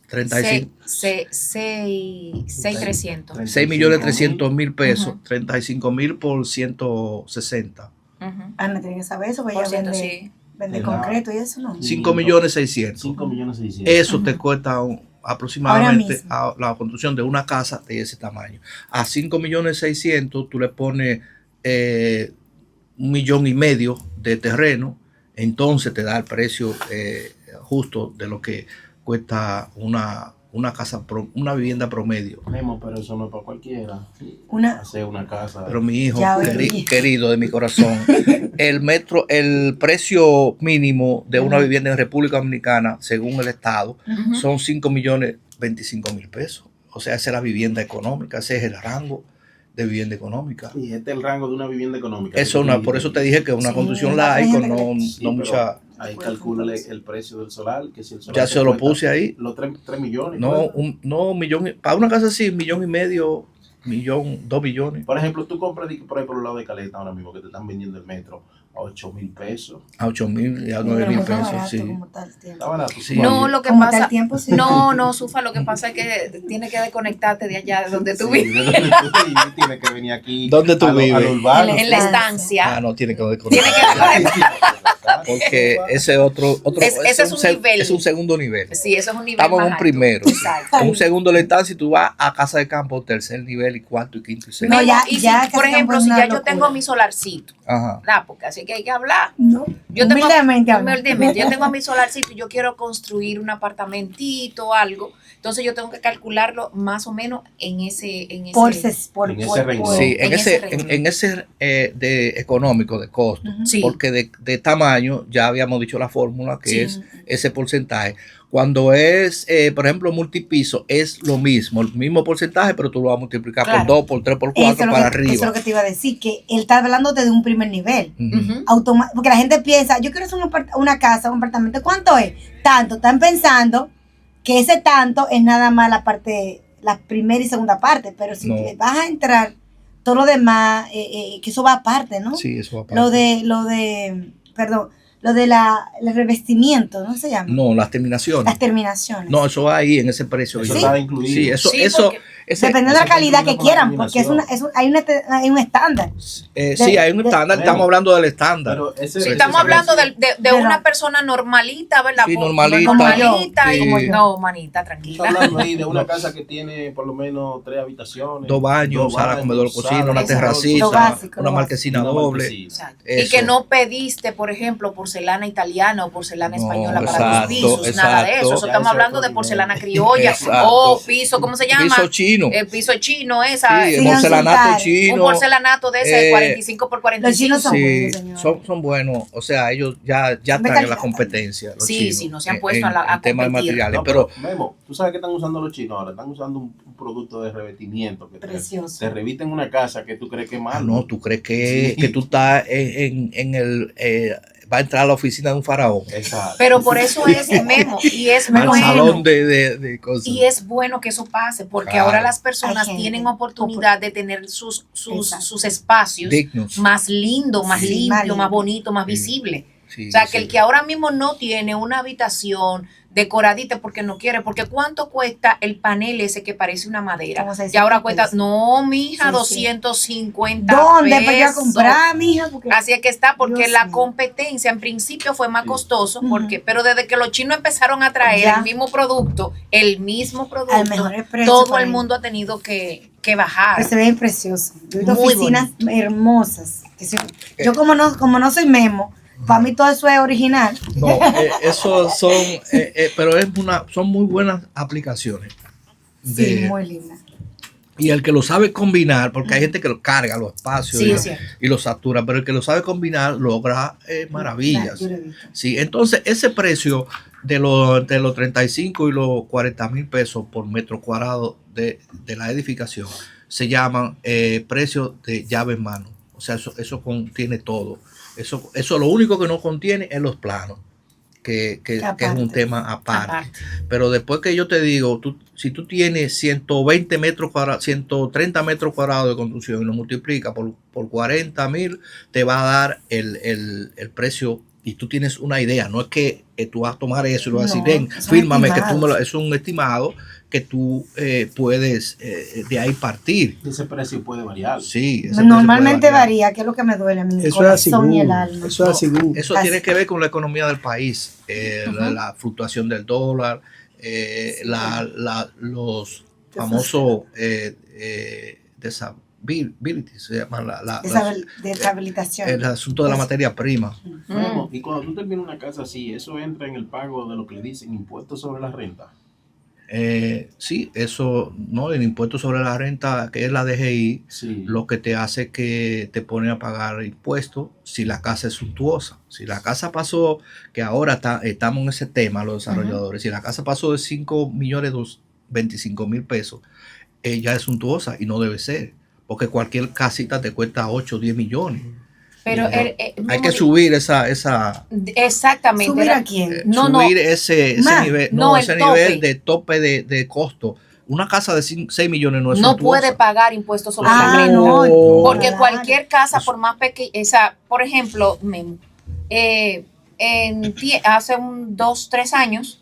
35. 6,300. 6.300.000 pesos. 35.000 por 160. Ana tiene que saber eso, porque Por ella ciento, vende, sí. vende concreto y eso, ¿no? 5.600.000. 5.600.000. Eso te cuesta aproximadamente Ahora mismo. la construcción de una casa de ese tamaño. A 5.600.000 tú le pones 1,5 millones de terreno, entonces te da el precio justo de lo que cuesta una casa, una vivienda promedio. Memo, pero eso no es para cualquiera. Hacer una casa. Pero mi hijo Ya querido de mi corazón, el precio mínimo de una vivienda en República Dominicana, según el Estado, son 5.025.000 pesos. O sea, esa es la vivienda económica, ese es el rango de vivienda económica. Y este es el rango de una vivienda económica. Por eso te dije que es una construcción light, con no mucha. Ahí calcula el precio del solar, que si el solar Ya se lo puse ahí. Los 3 millones. No, un millón. Para una casa así, 1,5 millones, 2 millones. Por ejemplo, tú compras, por ejemplo, el lado de Caleta ahora mismo, que te están vendiendo el metro a 8,000 pesos. A 8,000 y a 9,000 pesos, sí. Está barato. Sí. No, lo que Como pasa, tal tiempo, sí. no, Sufa, lo que pasa es que tienes que desconectarte de allá de donde tú vives. Tienes que venir aquí. ¿Dónde tú vives? En la estancia. No, tiene que Tiene desconectar. que Porque ese es otro ese es un nivel. Es un segundo nivel. Sí, eso es un nivel. Estamos en más un alto. primero. Exacto. En un segundo la estancia y tú vas a casa de campo, tercer nivel y cuarto y quinto y sexto. No, ya, Y ya si, por casi ejemplo, es si una ya yo locura. tengo mi solarcito, Ajá. porque así que hay que hablar. No, Yo tengo, humildemente hablo. humildemente, yo tengo mi solarcito y yo quiero construir un apartamentito o algo, entonces yo tengo que calcularlo más o menos en ese En ese renglón. Sí, en en ese de económico, de costo, Sí. porque de tamaño ya habíamos dicho la fórmula que Sí. es ese porcentaje. Cuando es, por ejemplo, multipiso, es lo mismo, el mismo porcentaje, pero tú lo vas a multiplicar Claro. por 2, por 3, por 4 para arriba. Eso es lo que te iba a decir, que él está hablando desde un primer nivel. Ujú. Porque la gente piensa, yo quiero hacer una casa, un apartamento, ¿cuánto es? Tanto. Están pensando que ese tanto es nada más la primera y segunda parte, pero si No. te vas a entrar todo lo demás, que eso va aparte, ¿no? Sí, eso va a Lo de el revestimiento, ¿no se llama? No, las terminaciones. Las terminaciones. No, eso va ahí en ese precio. Eso Sí, está incluido. sí, eso, Sí, eso, porque Dependiendo de la eso calidad está que quieran, con la porque terminación. hay un estándar. sí, hay un estándar, estamos hablando del estándar. Pero ese- Sí, ese estamos precio- hablando de una persona normalita, ¿verdad? Sí, Como normalita. normalita y Sí. no, manita, Está tranquila. hablando ahí de una casa que tiene por lo menos 3 habitaciones. 2 baños, sala, comedor, cocina, una Lo terracita, básico, una lo marquesina Una doble. marquesina. Exacto. Eso. Y que no pediste, por ejemplo, porcelana italiana o porcelana No, española para exacto, tus pisos, nada de eso. exacto. Eso Ya estamos eso hablando otro de porcelana nivel. criolla Exacto. o piso, ¿cómo se llama? Piso chino. El piso chino, esa. Sí, Sí, porcelanato un chino. Un porcelanato de ese de 45 por 45. Los chinos son Sí, buenos, señor. son buenos. O sea, ellos ya Son de traen la calidad competencia. Los Sí, chinos, sí, no se han puesto a en temas de competir. materiales. No, pero Memo, tú sabes que están usando los chinos ahora. Están usando un producto de revestimiento que Precioso. te revisten una casa que tú crees que es malo. no, tú crees que, Sí. que tú estás en el. Va a entrar a la oficina de un faraón. Exacto. Pero por eso es Memo y es Al salón bueno. de cosas. Y es bueno que eso pase, porque Claro. ahora las personas Hay gente. tienen oportunidad de tener Exacto. sus espacios Dignos. más lindo, más Sí, limpio, más más lindo. bonito, más Sí. visible. Sí, O sea, que sí. el que ahora mismo no tiene una habitación decoradita porque no quiere, porque ¿cuánto cuesta el panel ese que parece una madera? Como 600 Y ahora cuesta, pesos. no, mija, Sí, sí. 250 ¿Dónde? pesos. Para yo a comprar, mija. Porque Así es que está, porque Dios la mío. competencia en principio fue más Sí. costoso, Ujú. porque, pero desde que los chinos empezaron a traer Ya. el mismo producto, al mejor precio. todo para el mí. mundo ha tenido que bajar. Pero se ven preciosos. Yo he visto Muy oficinas hermosas. Yo como no soy Memo, para mí todo eso es original. No, eso son, pero son muy buenas aplicaciones. Sí, de- muy linda. Y el que lo sabe combinar, porque hay gente que lo carga los espacios y lo satura, pero el que lo sabe combinar logra maravillas. Sí, entonces ese precio de los 35 y los 40 mil pesos por metro cuadrado de la edificación se llaman precios de llave en mano. O sea, eso contiene todo. Eso lo único que no contiene es los planos. Que es un tema aparte. Pero después que yo te digo, si tú tienes 120 metros cuadrados, 130 metros cuadrados de construcción y lo multiplicas por 40 mil, te va a dar el precio y tú tienes una idea. No es que tú vas a tomar eso y lo vas a decir, ven, fírmame que es un estimado que tú puedes de ahí partir. Ese precio puede variar. Sí, normalmente varía, que es lo que me duele a mí, el corazón y el alma. Eso tiene que ver con la economía del país, la fluctuación del dólar, los famosos disabilities, se llaman deshabilitación. El asunto de la materia prima. Bueno, y cuando tú terminas una casa así, ¿eso entra en el pago de lo que le dicen impuestos sobre la renta? Sí, eso, ¿no? El impuesto sobre la renta, que es la DGI, lo que te hace que te pone a pagar impuestos si la casa es suntuosa. Si la casa pasó, que ahora estamos en ese tema, los desarrolladores, si la casa pasó de 5.025.000 pesos, ya es suntuosa y no debe ser, porque cualquier casita te cuesta 8 o 10 millones. Pero hay que subir esa exactamente. ¿Subir a quién? Subir ese nivel, ese nivel de tope de costo. Una casa de 6 millones no es no suntuosa. puede pagar impuestos sobre la renta. Porque cualquier casa, por más pequeña, por ejemplo, hace 2-3 años,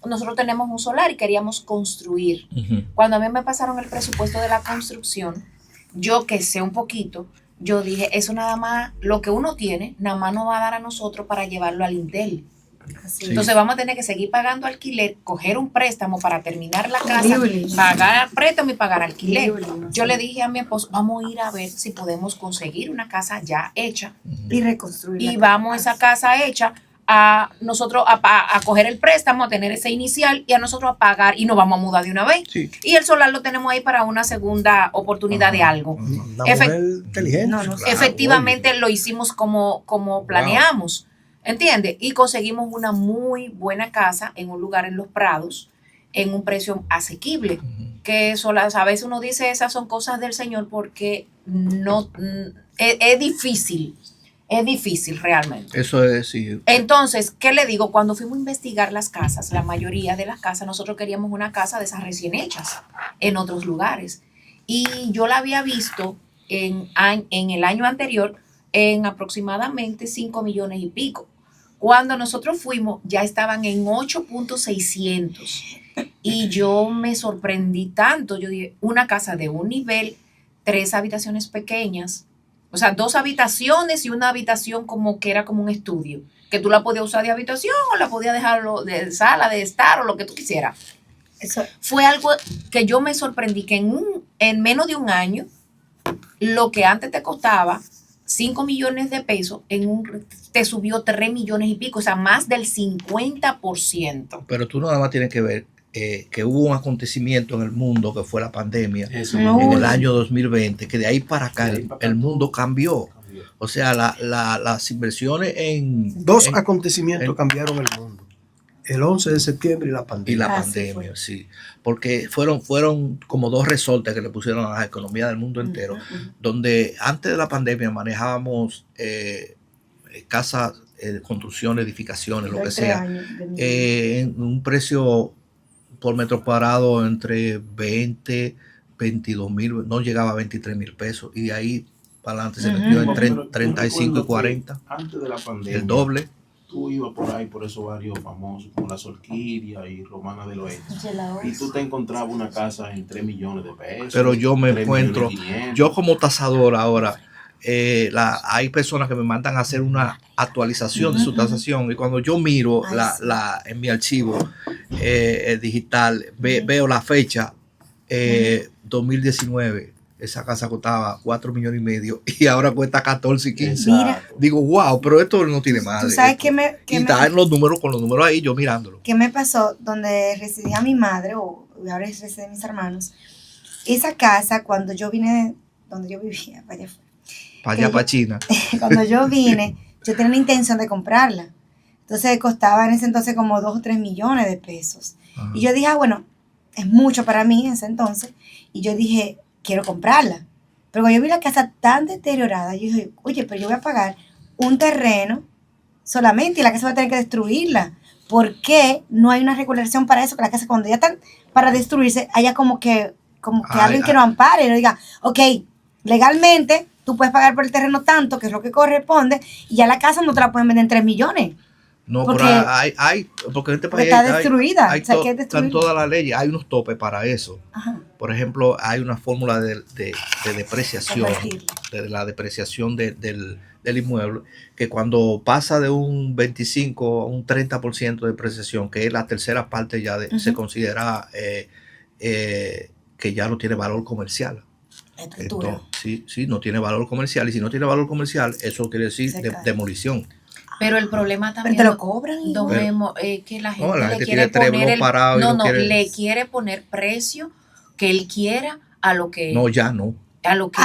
nosotros tenemos un solar y queríamos construir. Cuando a mí me pasaron el presupuesto de la construcción, yo que sé un poquito, yo dije, eso nada más, lo que uno tiene, nada más nos va a dar a nosotros para llevarlo al Intel. Entonces vamos a tener que seguir pagando alquiler, coger un préstamo para terminar la casa, pagar préstamo y pagar alquiler. Yo le dije a mi esposo, vamos a ir a ver si podemos conseguir una casa ya hecha y reconstruir. Y vamos a esa casa hecha a nosotros a coger el préstamo, a tener ese inicial y a nosotros a pagar y nos vamos a mudar de una vez. Y el solar lo tenemos ahí para una segunda oportunidad de algo. Inteligente. Efectivamente lo hicimos como planeamos, ¿entiendes? Y conseguimos una muy buena casa en un lugar en Los Prados en un precio asequible. Que eso, a veces uno dice, esas son cosas del Señor porque no es difícil. Es difícil realmente. Eso es decir. Entonces, ¿qué le digo? Cuando fuimos a investigar las casas, la mayoría de las casas, nosotros queríamos una casa de esas recién hechas en otros lugares. Y yo la había visto en el año anterior en aproximadamente 5 millones y pico. Cuando nosotros fuimos, ya estaban en 8.600. Y yo me sorprendí tanto. Yo dije, una casa de un nivel, 3 habitaciones pequeñas. O sea, 2 habitaciones y una habitación como que era como un estudio, que tú la podías usar de habitación o la podías dejar de sala, de estar o lo que tú quisieras. Eso fue algo que yo me sorprendí, que en menos de un año, lo que antes te costaba 5 millones de pesos, te subió 3 millones y pico, o sea, más del 50%. Pero tú nada más tienes que ver que hubo un acontecimiento en el mundo que fue la pandemia en el año 2020, que de ahí para acá el mundo cambió. O sea, las inversiones Dos acontecimientos cambiaron el mundo. El 11 de septiembre y la pandemia. Y la pandemia, sí. Porque fueron como 2 resortes que le pusieron a la economía del mundo entero, donde antes de la pandemia manejábamos casas, construcciones, edificaciones, lo que sea, en un precio por metro cuadrado entre 20, 22 mil, no llegaba a 23 mil pesos. Y de ahí para adelante se metió en 35 y 40. Antes de la pandemia. El doble. Tú ibas por ahí, por esos barrios famosos como La Orquídeas y Romana del Oeste. Y tú te encontrabas una casa en 3 millones de pesos. Pero yo me encuentro, yo como tasador ahora, hay personas que me mandan a hacer una actualización de su tasación y cuando yo miro en mi archivo digital, veo la fecha 2019, esa casa costaba 4 millones y medio y ahora cuesta 14 y 15. Mira, digo, wow, pero esto no tiene madre. ¿Tú sabes qué y está en los números, con los números ahí, yo mirándolo. ¿Qué me pasó? Donde residía mi madre, o ahora residen mis hermanos, esa casa, cuando yo vine, donde yo vivía, para allá para China. Cuando yo vine, yo tenía la intención de comprarla. Entonces costaba en ese entonces como 2 o 3 millones de pesos. Ajá. Y yo dije, bueno, es mucho para mí en ese entonces. Y yo dije, quiero comprarla. Pero cuando yo vi la casa tan deteriorada, yo dije, oye, pero yo voy a pagar un terreno solamente y la casa va a tener que destruirla. ¿Por qué no hay una regulación para eso? Que la casa cuando ya están para destruirse, haya como que alguien que nos ampare y nos diga, ok, legalmente tú puedes pagar por el terreno tanto, que es lo que corresponde, y ya la casa no te la pueden vender en 3 millones. No, porque, pero porque en este país está destruida. Están todas las leyes, hay unos topes para eso. Ajá. Por ejemplo, hay una fórmula de depreciación, de la depreciación del inmueble, que cuando pasa de un 25 a un 30% de depreciación, que es la tercera parte, ya se considera que ya no tiene valor comercial. Entonces, sí, no tiene valor comercial, y si no tiene valor comercial, eso quiere decir demolición. Pero el problema también pero te lo cobran, es que la gente le quiere poner le quiere poner precio que él quiera a lo que ya no. A lo que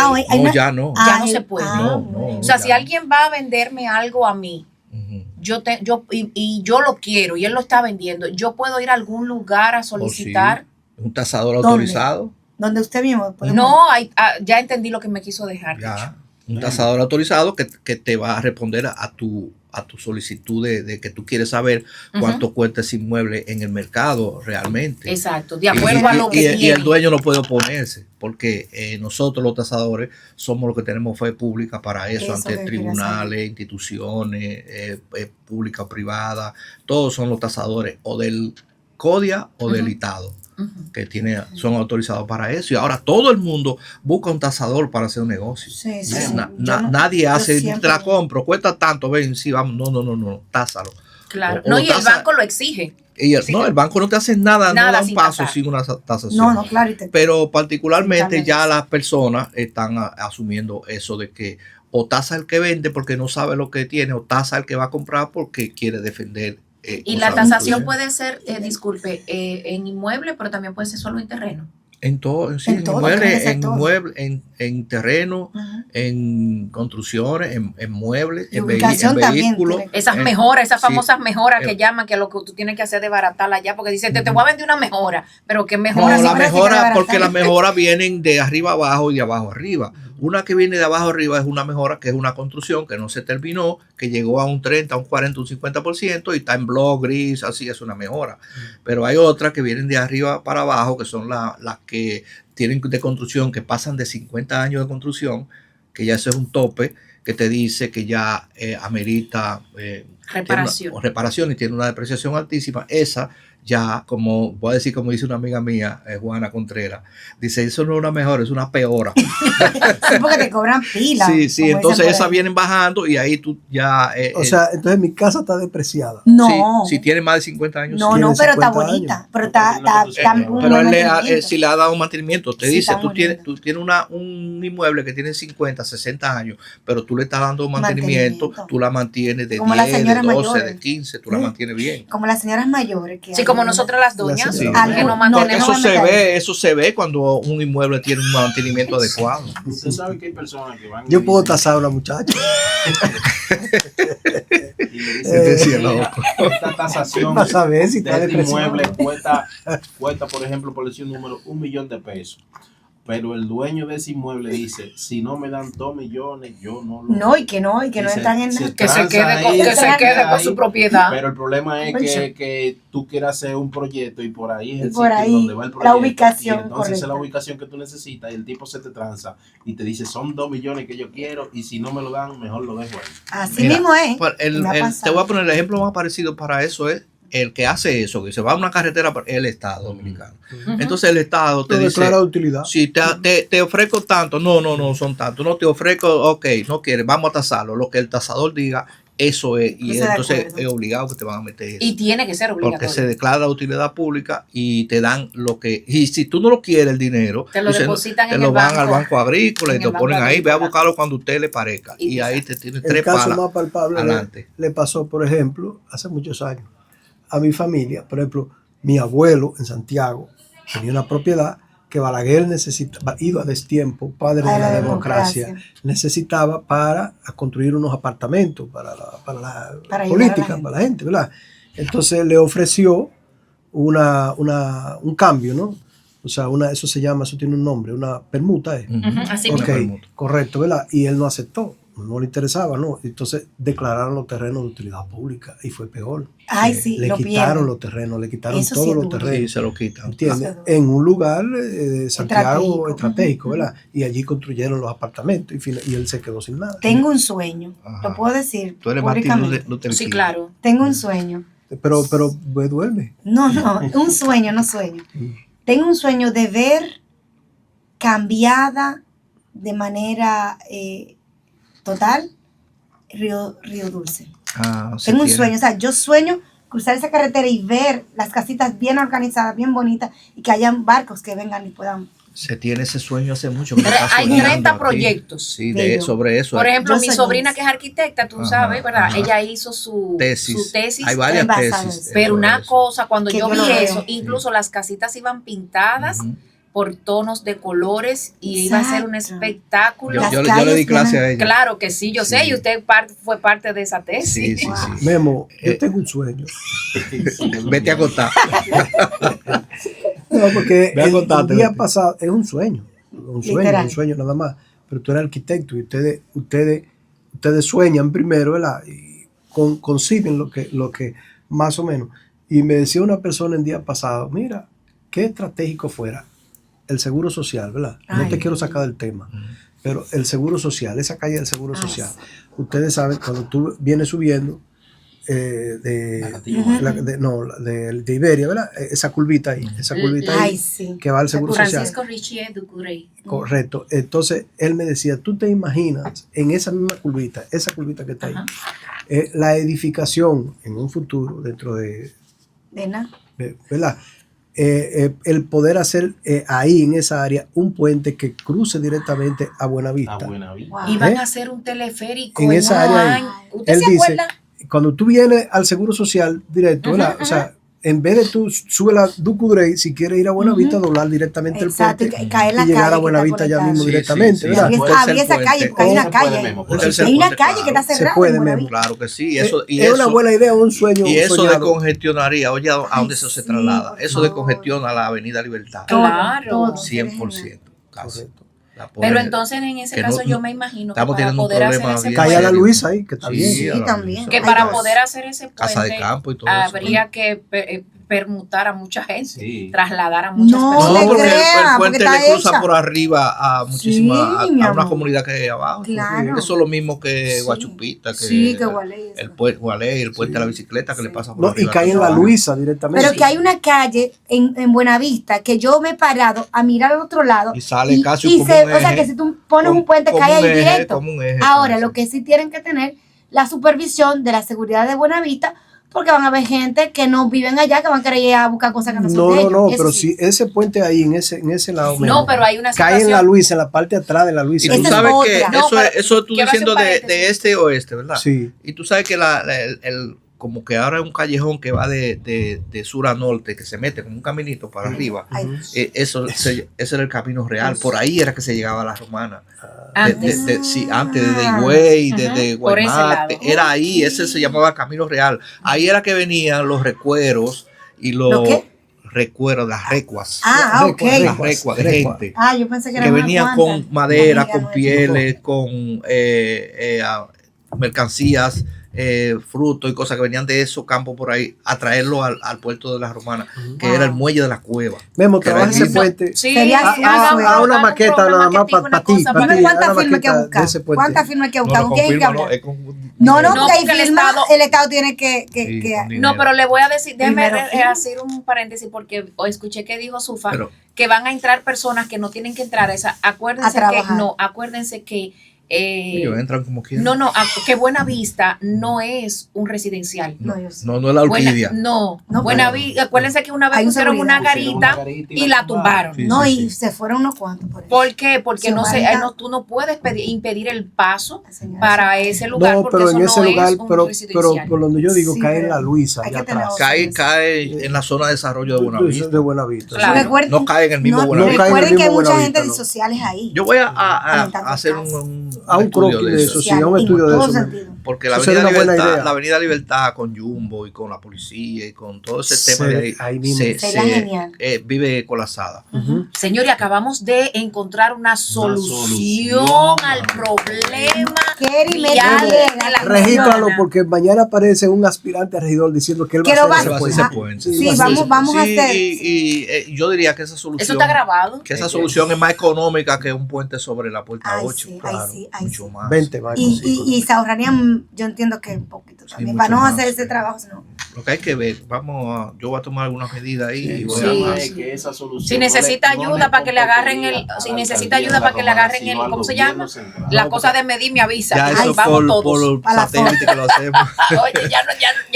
ya no se puede. O sea, si alguien va a venderme algo a mí, yo lo quiero y él lo está vendiendo, yo puedo ir a algún lugar a solicitar un tasador autorizado. ¿Dónde usted mismo? No, ya entendí lo que me quiso dejar. Ya, un tasador autorizado que te va a responder a tu solicitud de que tú quieres saber cuánto cuesta ese inmueble en el mercado realmente. Exacto, de acuerdo a lo que tiene. Y el dueño no puede oponerse, porque nosotros los tasadores somos los que tenemos fe pública para eso ante tribunales, instituciones públicas o privadas. Todos son los tasadores o del CODIA o del ITADO, que son autorizados para eso. Y ahora todo el mundo busca un tasador para hacer un negocio. Nadie hace, te la compro, cuesta tanto, ven, sí, vamos, no, tásalo. Claro, y el banco lo exige. El banco no te hace nada no da un paso sin una tasación. Claro. Pero particularmente ya las personas están asumiendo eso de que o tasa el que vende porque no sabe lo que tiene, o tasa el que va a comprar porque quiere defender. Y la tasación puede ser, en inmueble, pero también puede ser solo en terreno. En terreno, en construcciones, en muebles, en vehículos. Esas mejoras, esas famosas mejoras que llaman, que lo que tú tienes que hacer es baratarla ya, porque dicen, te voy a vender una mejora, pero ¿qué mejora? No, la mejora, porque las mejoras vienen de arriba abajo y de abajo arriba. Una que viene de abajo arriba es una mejora que es una construcción que no se terminó, que llegó a un 30, un 40, un 50% y está en blog gris, así es una mejora. Pero hay otras que vienen de arriba para abajo, que son las que tienen de construcción, que pasan de 50 años de construcción, que ya eso es un tope, que te dice que ya amerita reparación y tiene una depreciación altísima. Esa ya, como voy a decir, como dice una amiga mía, Juana Contreras, dice, eso no es una mejora, es una peora. Sí, porque te cobran pila. Sí, entonces esas vienen bajando y ahí tú ya... entonces mi casa está depreciada. No. Si tiene más de 50 años. No, pero está bonita. Pero está él si le ha dado un mantenimiento. Te dice, tú tienes un inmueble que tiene 50, 60 años, pero tú le estás dando mantenimiento, tú la mantienes de 10, de 12, de 15, tú la mantienes bien. Como las señoras mayores que como nosotras las doñas, que no mantenemos. Eso se ve cuando un inmueble tiene un mantenimiento adecuado. Usted sabe que hay personas que van. Yo puedo tasar a una muchacha. Y le dicen, esta tasación de este inmueble cuesta, por ejemplo, por decir un número, $1 millón. Pero el dueño de ese inmueble dice, si no me dan 2 millones, yo no lo... No, y que no entran en nada. Que se quede con su propiedad. Pero el problema es que tú quieras hacer un proyecto y por ahí es el sitio donde va el proyecto. La ubicación, y entonces correcta. Es la ubicación que tú necesitas y el tipo se te tranza y te dice, son 2 millones que yo quiero y si no me lo dan, mejor lo dejo ahí. Así mismo es. Te voy a poner el ejemplo más parecido para eso es el que hace eso, que se va a una carretera, el Estado dominicano. Entonces el Estado te dice, declara utilidad. Si te ofrezco tanto, no son tantos, no te ofrezco, ok, no quieres, vamos a tasarlo, lo que el tasador diga, eso es, y entonces es obligado que te van a meter eso. Y tiene que ser obligatorio. Porque se declara la utilidad pública y te dan lo que, y si tú no lo quieres el dinero, te lo depositan te lo van al banco agrícola y te lo ponen ahí, ve a buscarlo cuando a usted le parezca. Y ahí te tiene 3 palas. El caso más palpable le pasó, por ejemplo, hace muchos años, a mi familia. Por ejemplo, mi abuelo en Santiago tenía una propiedad que Balaguer necesitaba, ido a destiempo, padre de la democracia, necesitaba para construir unos apartamentos para la política, para la gente, ¿verdad? Entonces le ofreció un cambio, ¿no? O sea, eso se llama, eso tiene un nombre, una permuta. Así mismo. Correcto, ¿verdad? Y él no aceptó, no le interesaba, ¿no? Entonces declararon los terrenos de utilidad pública y fue peor. Ay, sí, le quitaron los terrenos, le quitaron eso todos los Sí, terrenos. se lo quitan. ¿Entiendes? En un lugar de Santiago estratégico, ¿verdad? Y allí construyeron los apartamentos y él se quedó sin nada. Tengo un sueño, Ajá. lo puedo decir Tú eres públicamente. Martín Sí, claro. Tengo un sueño. Pero me duerme. No, un sueño, no sueño. Tengo un sueño de ver cambiada de manera total Río Dulce. Tengo un sueño, o sea, yo sueño cruzar esa carretera y ver las casitas bien organizadas, bien bonitas, y que hayan barcos que vengan y puedan. Se tiene ese sueño hace mucho. Hay 30 proyectos. Sí, sobre eso. Por ejemplo, Yo mi soy sobrina eso. que es arquitecta, tú sabes, ¿verdad? Ajá. Ella hizo su tesis. Hay varias basada en tesis. eso. Pero sobre una eso. cosa, cuando Que yo yo vi lo veo. eso, incluso las casitas iban pintadas por tonos de colores y iba a ser un Exacto. espectáculo. Las Yo le calles di clase vienen- a ella. Claro que sí, yo sé, Sí. y usted fue parte de esa tesis. Sí, sí, Wow. sí. Memo, yo tengo un sueño. Vete a contar. No, porque Ve a el contarte, día vete. pasado es un sueño Literal. nada más. Pero tú eres arquitecto y ustedes sueñan primero, ¿verdad? Y conciben lo que más o menos. Y me decía una persona el día pasado, mira, qué estratégico fuera el seguro social, ¿verdad? No te Ay. quiero sacar del tema, pero el seguro social, esa calle del seguro Ay, social, sí. ustedes saben, cuando tú vienes subiendo de Iberia, ¿verdad? Esa curvita ahí, Ay, sí. que va al seguro social. Francisco Richie Ducurey. Correcto. Entonces, él me decía, tú te imaginas en esa misma curvita, esa curvita que está ahí, Ajá. la edificación en un futuro, dentro de ¿Verdad? ¿verdad? El poder hacer ahí en esa área un puente que cruce directamente a Buenavista. Wow. Y van a hacer un teleférico En en esa unos área ahí. años. ¿Usted Él se dice, acuerda? cuando tú vienes al seguro social directo, ¿verdad? O sea, en vez de tú sube la Ducudrey, si quieres ir a Buenavista, doblar directamente Exacto, el puente y caer en la y llegar calle a que Buenavista está ya mismo conectada. directamente, Sí, sí, ¿verdad? sí. Abrir Puede ser esa calle, puente. porque hay una calle. Puede ser Hay una puente, calle que está claro. cerrada. puede, en Memo. Buenavista. Claro que sí. Eso, y es eso, una buena idea, un sueño y eso soñado. descongestionaría, oye, ¿a dónde eso se sí, traslada? por Eso favor. descongestiona la Avenida Libertad. Claro. Todo. 100%. Casi. Correcto. La pone- Pero entonces en ese que caso no- yo me imagino que estamos para teniendo un poder hacer problema ese bien Calle a la puente, serio. Luisa ahí, que está Sí, bien. a la también. Luisa. que Hay para dos. poder hacer ese Casa de puente campo y todo eso. habría que permutar a mucha gente, Sí. trasladar a muchas No, personas. le porque crea, el porque puente está le cruza hecha. por arriba a muchísimas, Sí, mi a una amor. comunidad que hay abajo. Claro. Eso es lo mismo que Sí. Guachupita, que, Sí, que Gualey, el eso. puente Gualey, el puente de la bicicleta que le pasa por No, y arriba. cae en la Luisa directamente. Pero que hay una calle en Buenavista que yo me he parado a mirar al otro lado. Y sale casi como un o sea, eje, que si tú pones como- un puente, como cae un ahí eje, directo. como un eje, Ahora, casi. lo que sí tienen que tener la supervisión de la seguridad de Buenavista, porque van a haber gente que no viven allá, que van a querer ir a buscar cosas que no son de ellos. No, Eso pero sí. si ese puente ahí, en ese lado, No, Memo, pero hay una cae en la situación. Luisa, en la parte de atrás de la Luisa. Y tú Esa es sabes otra. que No, eso tú quiero hacer diciendo un paréntesis. de este a oeste, ¿verdad? Sí. Y tú sabes que como que ahora es un callejón que va de sur a norte, que se mete como un caminito para arriba. Ay, Ese era el camino real. Por ahí era que se llegaba a la Romana. Antes. Sí, antes, desde Higüey, Ajá. desde Por ese Guaymate, lado. era ahí, ese se llamaba Camino Real. Ahí era que venían los recueros y ¿Lo los qué? recueros, las recuas. ok. Las recuas de gente. Yo pensé que Que era venían con madera, con pieles, con mercancías, frutos y cosas que venían de esos campos por ahí, a traerlo al puerto de la Romana, que era el muelle de la cueva. Memo, Que trabaja ese era- puente. Sí, Sería A una maqueta nada más para ti. Dime Una cuántas firmas hay que maqueta buscar. de ese puente. ¿Cuántas firmas hay que No, buscar? no ¿Con quién hay que confirmo, hablar? es con- No, dinero. porque hay porque el firmas, Estado- el Estado tiene que Sí, con dinero. No, pero le voy a decir, déjeme Primero, sí. hacer un paréntesis porque escuché que dijo Sufa Pero- que van a entrar personas que no tienen que entrar. Acuérdense A trabajar. acuérdense que Ellos entran como quieran. No, que Buenavista no es un residencial. No es la Orquídea. Buenavista, acuérdense que una vez pusieron una garita y la tumbaron. Sí, y se fueron unos cuantos por eso. ¿Por qué? Porque tú no puedes impedir el paso para ese lugar, porque pero eso en ese no lugar, es un pero residencial. por donde yo digo, cae en la Luisa, allá atrás. Cae en la zona de desarrollo de Buenavista. De Buenavista. Claro. No cae en el mismo Buenavista. Recuerden que hay mucha gente disociales ahí. Yo voy a hacer un croquis de eso, sí, a un estudio de eso. Porque la Avenida Libertad con Jumbo y con la policía y con todo ese tema de ahí vive colapsada. Señores, acabamos de encontrar una solución al problema. Regístralo porque mañana aparece un aspirante a regidor diciendo que él va a hacer ese puente. Sí, vamos a hacer. Y yo diría que esa solución. Eso está grabado. Que esa solución es más económica que un puente sobre la puerta 8. Mucho más. 20 más. Y se ahorrarían, yo entiendo que un poquito también, para no hacer ese trabajo. Lo que hay que ver, yo voy a tomar algunas medidas ahí y voy que esa solución si necesita ayuda para que le agarren ¿cómo se llama? La cosa de medir, me avisa. Ya eso vamos por satélite que lo hacemos. Oye, ya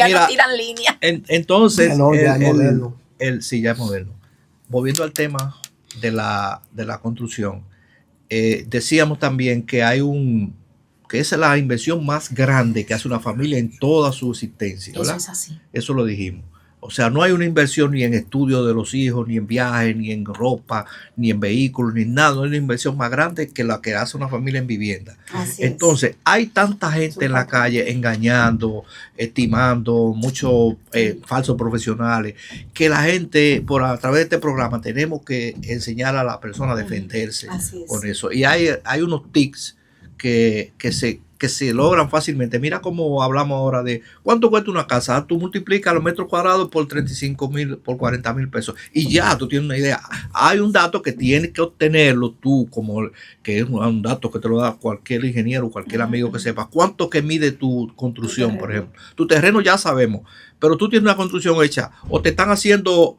no tiran línea. Entonces, ya es moderno. Sí, ya es moderno. Volviendo al tema de la construcción, decíamos también que que esa es la inversión más grande que hace una familia en toda su existencia, ¿verdad? Eso es así. Eso lo dijimos. O sea, no hay una inversión ni en estudio de los hijos, ni en viajes, ni en ropa, ni en vehículos, ni en nada. No hay una inversión más grande que la que hace una familia en vivienda. Entonces, hay tanta gente en la calle engañando, estimando, muchos falsos profesionales, que la gente, a través de este programa, tenemos que enseñar a la persona a defenderse con eso. Y hay unos tics que se logran fácilmente. Mira cómo hablamos ahora de cuánto cuesta una casa. Tú multiplicas los metros cuadrados por 35,000, por 40,000 pesos y ya tú tienes una idea. Hay un dato que tienes que obtenerlo tú, que es un dato que te lo da cualquier ingeniero, cualquier amigo que sepa. ¿Cuánto que mide tu construcción, por ejemplo? Tu terreno ya sabemos, pero tú tienes una construcción hecha o te están haciendo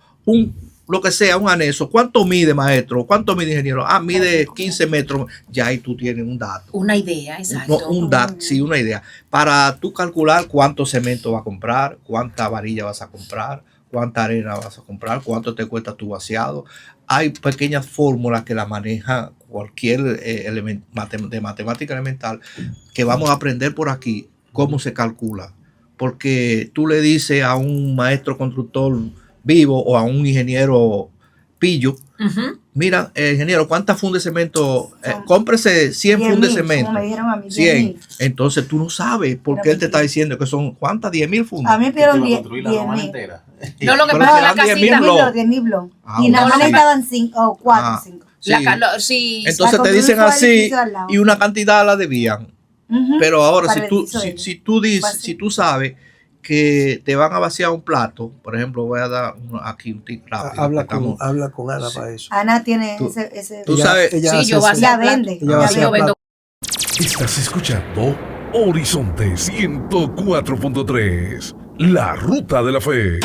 lo que sea, un anexo. ¿Cuánto mide, maestro? ¿Cuánto mide, ingeniero? Mide 15 metros. Ya ahí tú tienes un dato. Una idea, exacto. Una idea. Para tú calcular cuánto cemento va a comprar, cuánta varilla vas a comprar, cuánta arena vas a comprar, cuánto te cuesta tu vaciado. Hay pequeñas fórmulas que la maneja cualquier elemento de matemática elemental que vamos a aprender por aquí, cómo se calcula. Porque tú le dices a un maestro constructor vivo o a un ingeniero pillo, mira, ingeniero, ¿cuántas fundas de cemento? Cómprese 100 fundas de cemento. Como me dijeron a mí, 100. Entonces tú no sabes por qué él te está diciendo que son, ¿cuántas? 10,000 fundas. A mí me pidieron 10,000. No, lo que pasa es la casita. 10,000 blogs. Y nada más estaban 5 o 4 o 5. Entonces te dicen así y una cantidad la debían. Pero ahora si tú sabes que te van a vaciar un plato, por ejemplo, voy a dar aquí un tip rápido. Habla con Ana para eso. Ana tiene ese tú sabes, ella vende. Yo vendo. Estás escuchando Horizonte 104.3, la ruta de la fe.